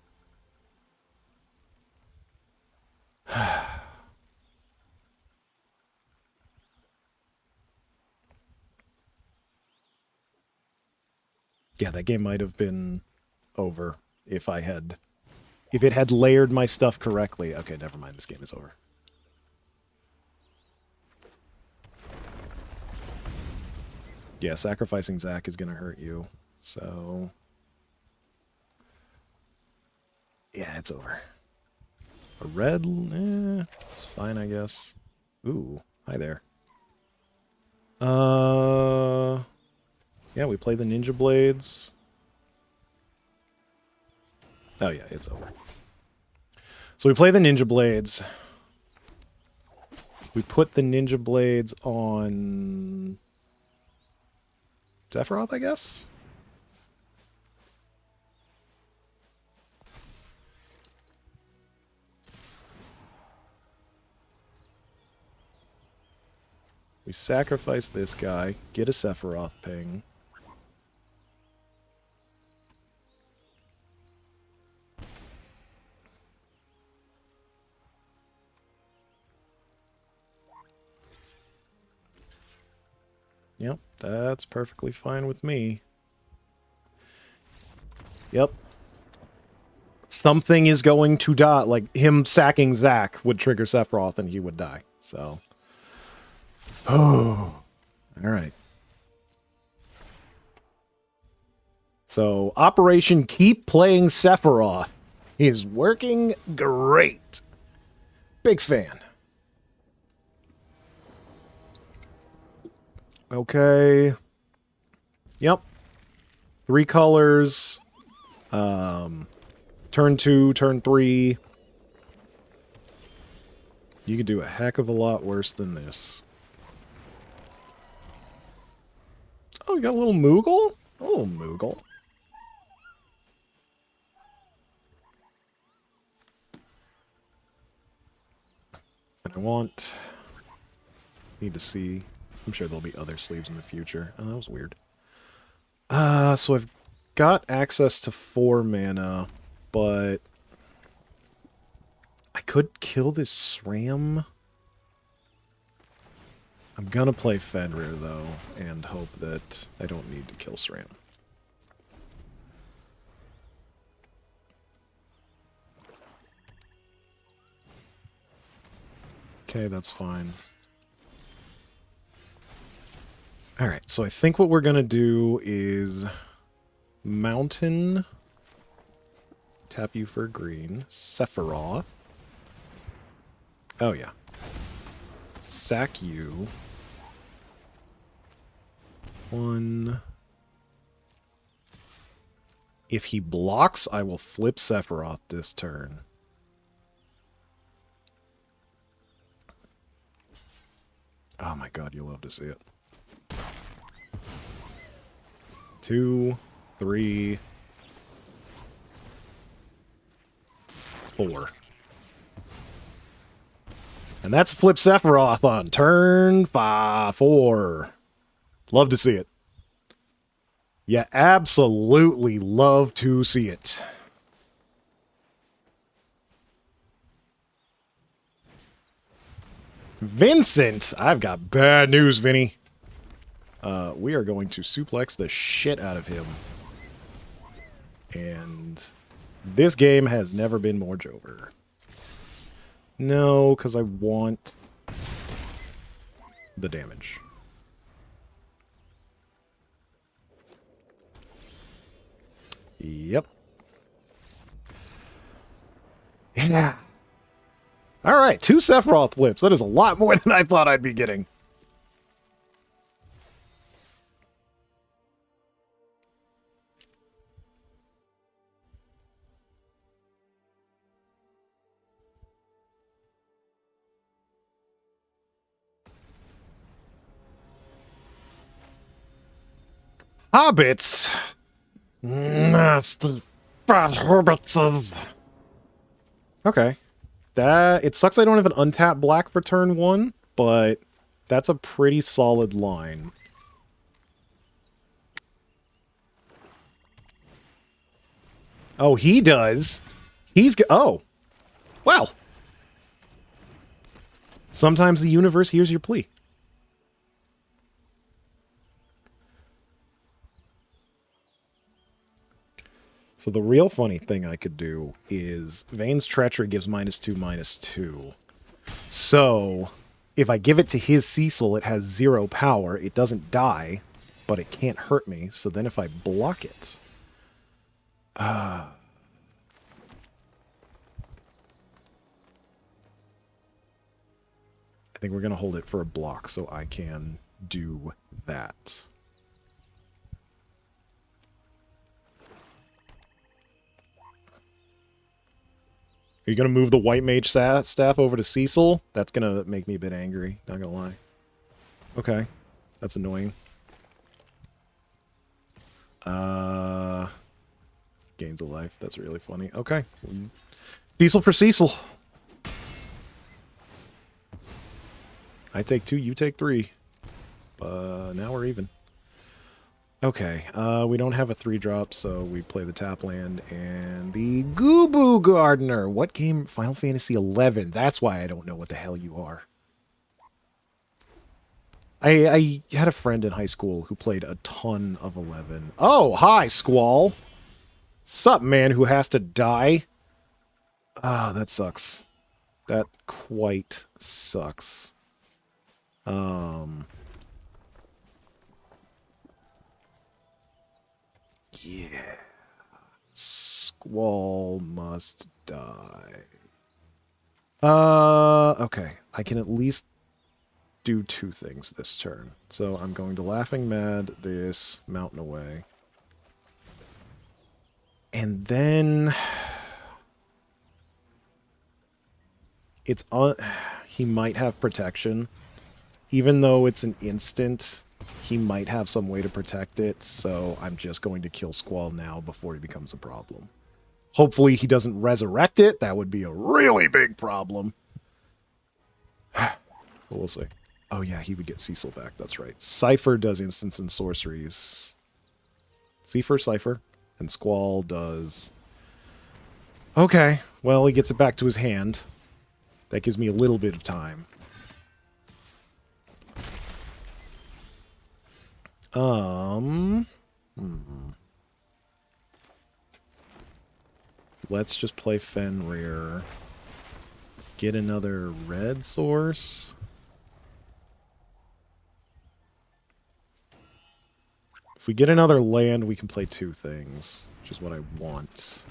A: Yeah, that game might have been over if it had layered my stuff correctly. Okay, never mind. This game is over. Yeah, sacrificing Zach is going to hurt you. So, yeah, it's over. A red? It's fine, I guess. Ooh, hi there. Yeah, we play the Ninja Blades. Oh, yeah, it's over. So we play the Ninja Blades. We put the Ninja Blades on Sephiroth, I guess? We sacrifice this guy, get a Sephiroth ping. Yep, that's perfectly fine with me. Yep. Something is going to die. Like, him sacking Zack would trigger Sephiroth and he would die. So. Oh. Alright. So, Operation Keep Playing Sephiroth is working great. Big fan. Okay. Yep. 3 colors. Turn 2, turn 3. You could do a heck of a lot worse than this. Oh, you got a little Moogle? A little Moogle. And I want... Need to see... I'm sure there'll be other sleeves in the future. Oh, that was weird. So I've got access to 4 mana, but... I could kill this SRAM. I'm gonna play Fenrir, though, and hope that I don't need to kill SRAM. Okay, that's fine. Alright, so I think what we're gonna do is... Mountain. Tap you for green. Sephiroth. Oh, yeah. Sack you. 1. If he blocks, I will flip Sephiroth this turn. Oh my god, you'll love to see it. 2, 3, 4. And that's flip Sephiroth on turn 4. Love to see it. Yeah, absolutely love to see it. Vincent! I've got bad news, Vinny. We are going to suplex the shit out of him. And this game has never been more Jover. No, because I want the damage. Yep. Yeah. Alright, 2 Sephiroth flips. That is a lot more than I thought I'd be getting. Hobbits? Nasty bad hobbits. Okay. It sucks I don't have an untapped black for turn 1, but That's a pretty solid line. Oh, he does. Oh, well. Sometimes the universe hears your plea. So the real funny thing I could do is Vane's Treachery gives -2/-2. So if I give it to his Cecil, it has 0 power. It doesn't die, but it can't hurt me. So then if I block it... I think we're going to hold it for a block so I can do that. Are you going to move the White Mage staff over to Cecil? That's going to make me a bit angry, not going to lie. Okay. That's annoying. Gains a life. That's really funny. Okay. Cecil for Cecil. I take 2, you take 3. Now we're even. Okay, we don't have a 3-drop, so we play the tap land and the Gooboo Gardener. What game? Final Fantasy XI. That's why I don't know what the hell you are. I had a friend in high school who played a ton of 11. Oh, hi, Squall. Sup, man who has to die? Ah, that sucks. That quite sucks. Yeah. Squall must die. Okay. I can at least do 2 things this turn. So I'm going to Laughing Mad this Mountain Away. And then... it's on... He might have protection. Even though it's an instant... he might have some way to protect it, so I'm just going to kill Squall now before he becomes a problem. Hopefully he doesn't resurrect it. That would be a really big problem. But we'll see. Oh yeah, he would get Cecil back. That's right. Cypher does instants and sorceries. C for Cypher. And Squall does... okay, well, he gets it back to his hand. That gives me a little bit of time. Let's just play Fenrir. Get another red source. If we get another land, we can play 2 things, which is what I want.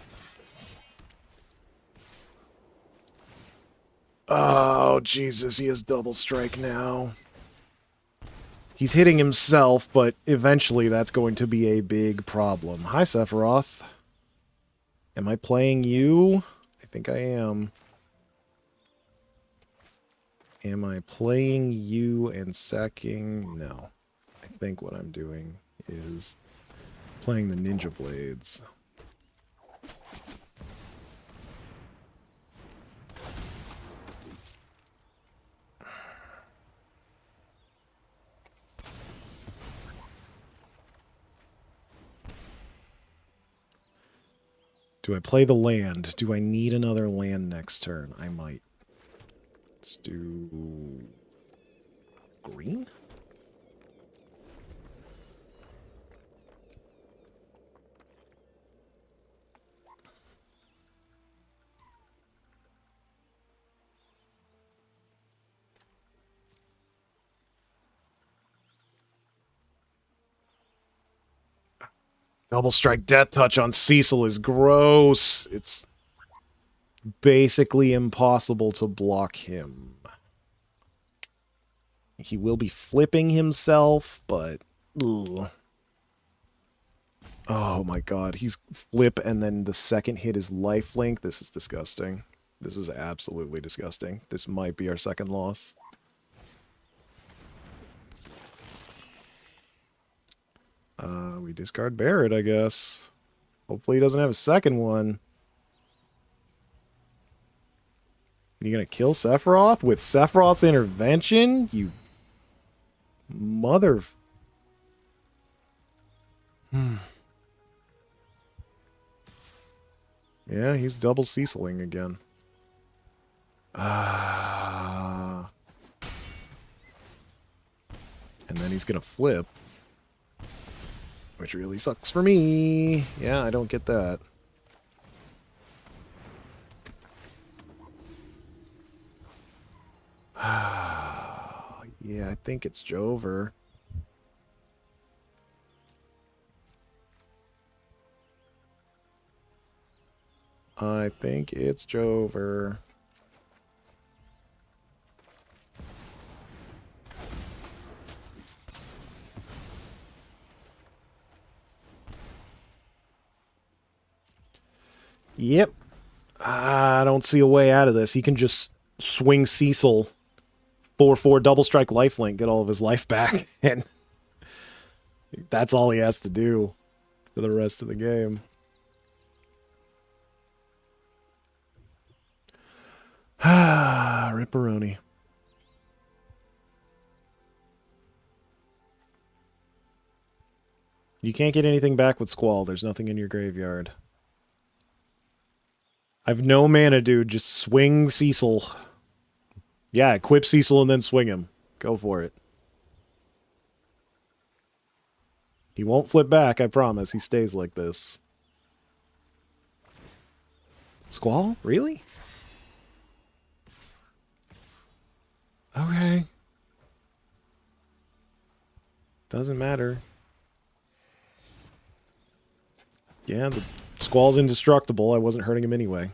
A: Oh, Jesus, he has double strike now. He's hitting himself, but eventually that's going to be a big problem. Hi, Sephiroth. Am I playing you? I think I am. Am I playing you and sacking? No. I think what I'm doing is playing the Ninja Blades. Do I play the land? Do I need another land next turn? I might. Let's do... green? Double strike death touch on Cecil is gross. It's basically impossible to block him. He will be flipping himself, but... ugh. Oh my god, he's flip and then the second hit is lifelink. This is disgusting. This is absolutely disgusting. This might be our second loss. We discard Barrett, I guess. Hopefully he doesn't have a second one. You gonna kill Sephiroth with Sephiroth's intervention? You Mother... Yeah, he's double Ceciling again. And then he's gonna flip. Which really sucks for me. Yeah, I don't get that. Yeah, I think it's Jover. I think it's Jover. Yep. I don't see a way out of this. He can just swing Cecil 4/4 double strike lifelink, get all of his life back, and that's all he has to do for the rest of the game. Ripperoni. You can't get anything back with Squall. There's nothing in your graveyard. I've no mana, dude. Just swing Cecil. Yeah, equip Cecil and then swing him. Go for it. He won't flip back, I promise. He stays like this. Squall? Really? Okay. Doesn't matter. Yeah, the Squall's indestructible. I wasn't hurting him anyway.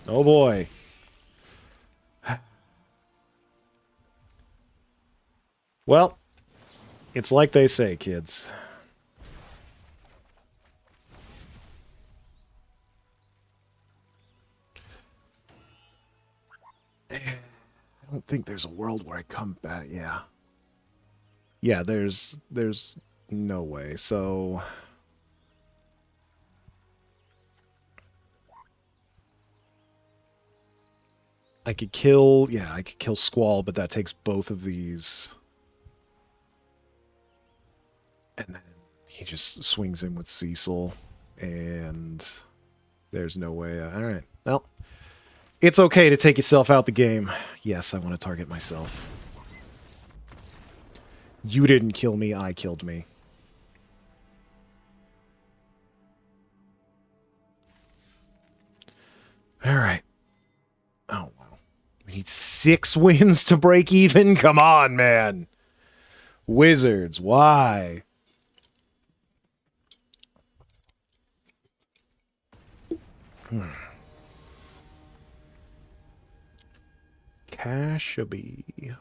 A: Oh boy. Well, it's like they say, kids. I don't think there's a world where I come back. Yeah. Yeah, there's no way. So I could kill, yeah, I could kill Squall, but that takes both of these. And then he just swings in with Cecil, and there's no way. All right. Well, it's okay to take yourself out the game. Yes, I want to target myself. You didn't kill me, I killed me. All right. Oh, wow. We need 6 wins to break even? Come on, man. Wizards, why? Kashabi.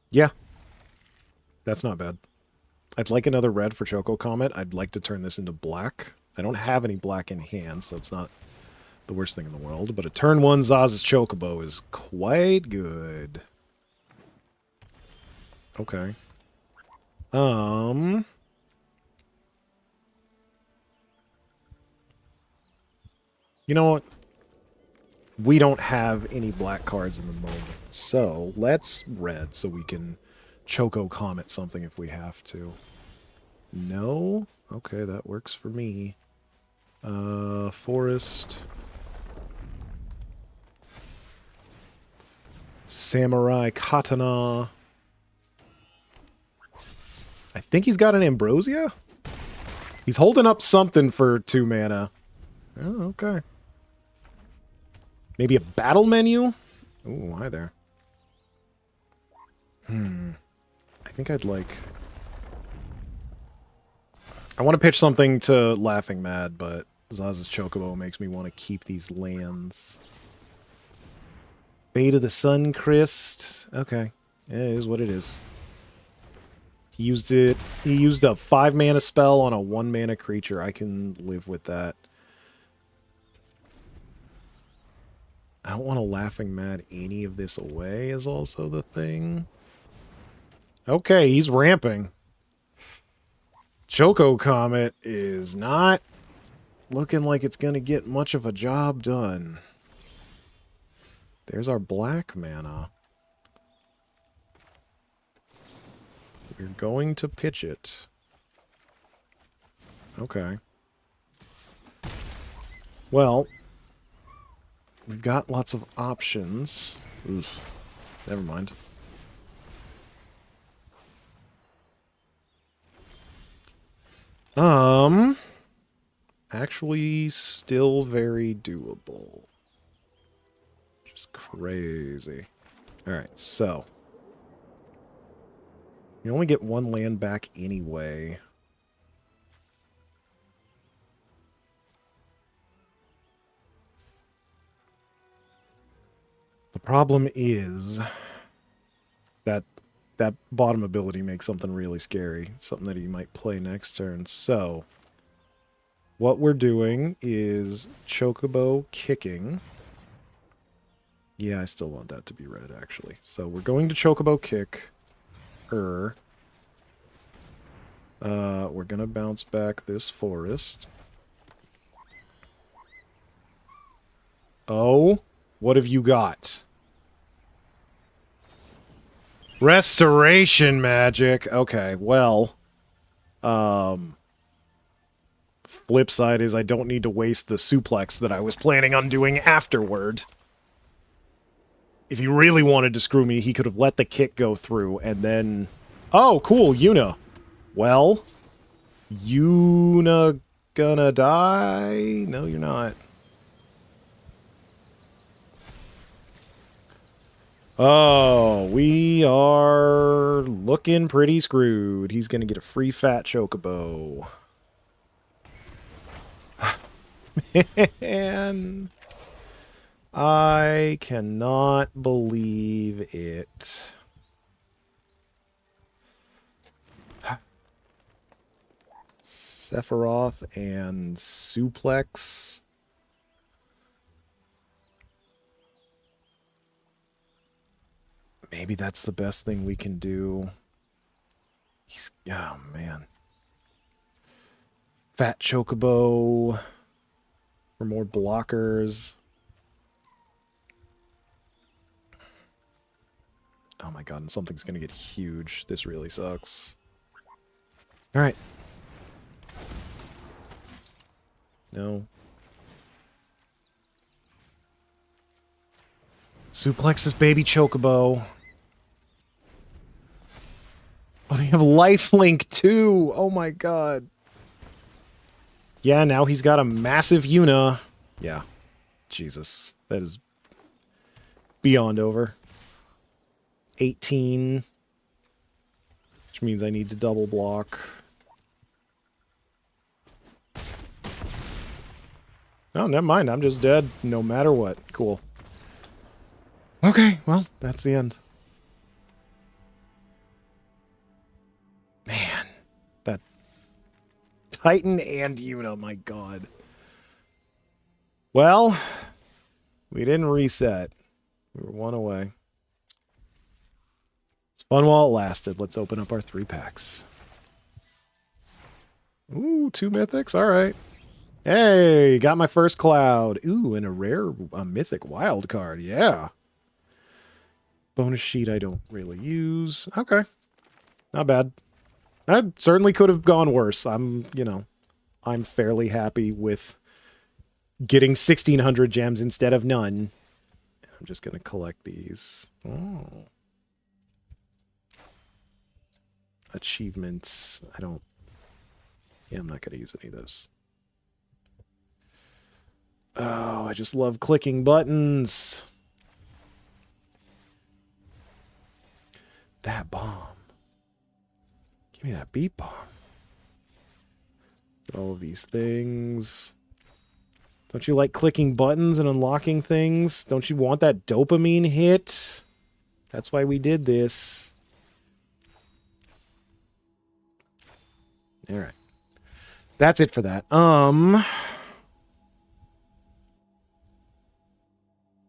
A: Yeah. That's not bad. I'd like another red for Choco Comet. I'd like to turn this into black. I don't have any black in hand, so it's not the worst thing in the world. But a turn 1 Zaz's Chocobo is quite good. Okay. You know what? We don't have any black cards in the moment. So let's red so we can Choco Comet something if we have to. No? Okay, that works for me. Forest. Samurai Katana. I think he's got an Ambrosia? He's holding up something for 2 mana. Oh, okay. Maybe a battle menu? Ooh, hi there. I think I'd like... I want to pitch something to Laughing Mad, but Zaz's Chocobo makes me want to keep these lands. Bait of the Sun Crest. Okay. It is what it is. He used it. He used a 5 mana spell on a 1 mana creature. I can live with that. I don't want to Laughing Mad any of this away is also the thing. Okay, he's ramping. Choco Comet is not looking like it's going to get much of a job done. There's our black mana. We're going to pitch it. Okay. Well, we've got lots of options. Oof. Never mind. Actually still very doable. Just crazy. Alright, so. You only get one land back anyway. The problem is that that bottom ability makes something really scary. Something that he might play next turn. So, what we're doing is Chocobo kicking. Yeah, I still want that to be red, actually. So, we're going to Chocobo kick. We're going to bounce back this forest. Oh, what have you got? Restoration magic. Okay, well. Flip side is I don't need to waste the suplex that I was planning on doing afterward. If he really wanted to screw me, he could have let the kick go through and then... Oh, cool, Yuna. Well, Yuna gonna die? No, you're not. Oh, we are looking pretty screwed. He's gonna get a free fat chocobo. Man, I cannot believe it. Sephiroth and suplex. Maybe that's the best thing we can do. Oh, man. Fat chocobo. For more blockers. Oh my god, and something's gonna get huge. This really sucks. Alright. No. Suplex this baby chocobo. Oh, they have lifelink too! Oh my god. Yeah, now he's got a massive Yuna. Yeah. Jesus. That is beyond over. 18. Which means I need to double block. Oh, never mind. I'm just dead no matter what. Cool. Okay, well, that's the end. Man. That Titan and Yuna, my god. Well, we didn't reset. We were one away. It's fun while it lasted. Let's open up our 3 packs. Ooh, 2 mythics? Alright. Hey, got my first cloud. Ooh, and a mythic wild card. Yeah. Bonus sheet I don't really use. Okay. Not bad. That certainly could have gone worse. I'm fairly happy with getting 1,600 gems instead of none. I'm just going to collect these. Oh. Achievements. I'm not going to use any of those. Oh, I just love clicking buttons. That bomb. Give me that beat bomb. All of these things. Don't you like clicking buttons and unlocking things? Don't you want that dopamine hit? That's why we did this. Alright. That's it for that. I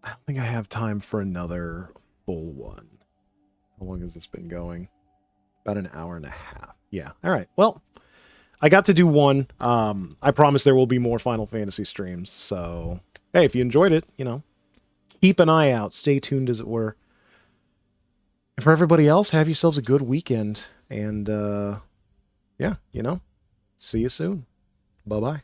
A: don't think I have time for another full one. How long has this been going? About an hour and a half. Yeah. All right. Well, I got to do one. I promise there will be more Final Fantasy streams. So, hey, if you enjoyed it, keep an eye out. Stay tuned, as it were. And for everybody else, have yourselves a good weekend. And, yeah, see you soon. Bye-bye.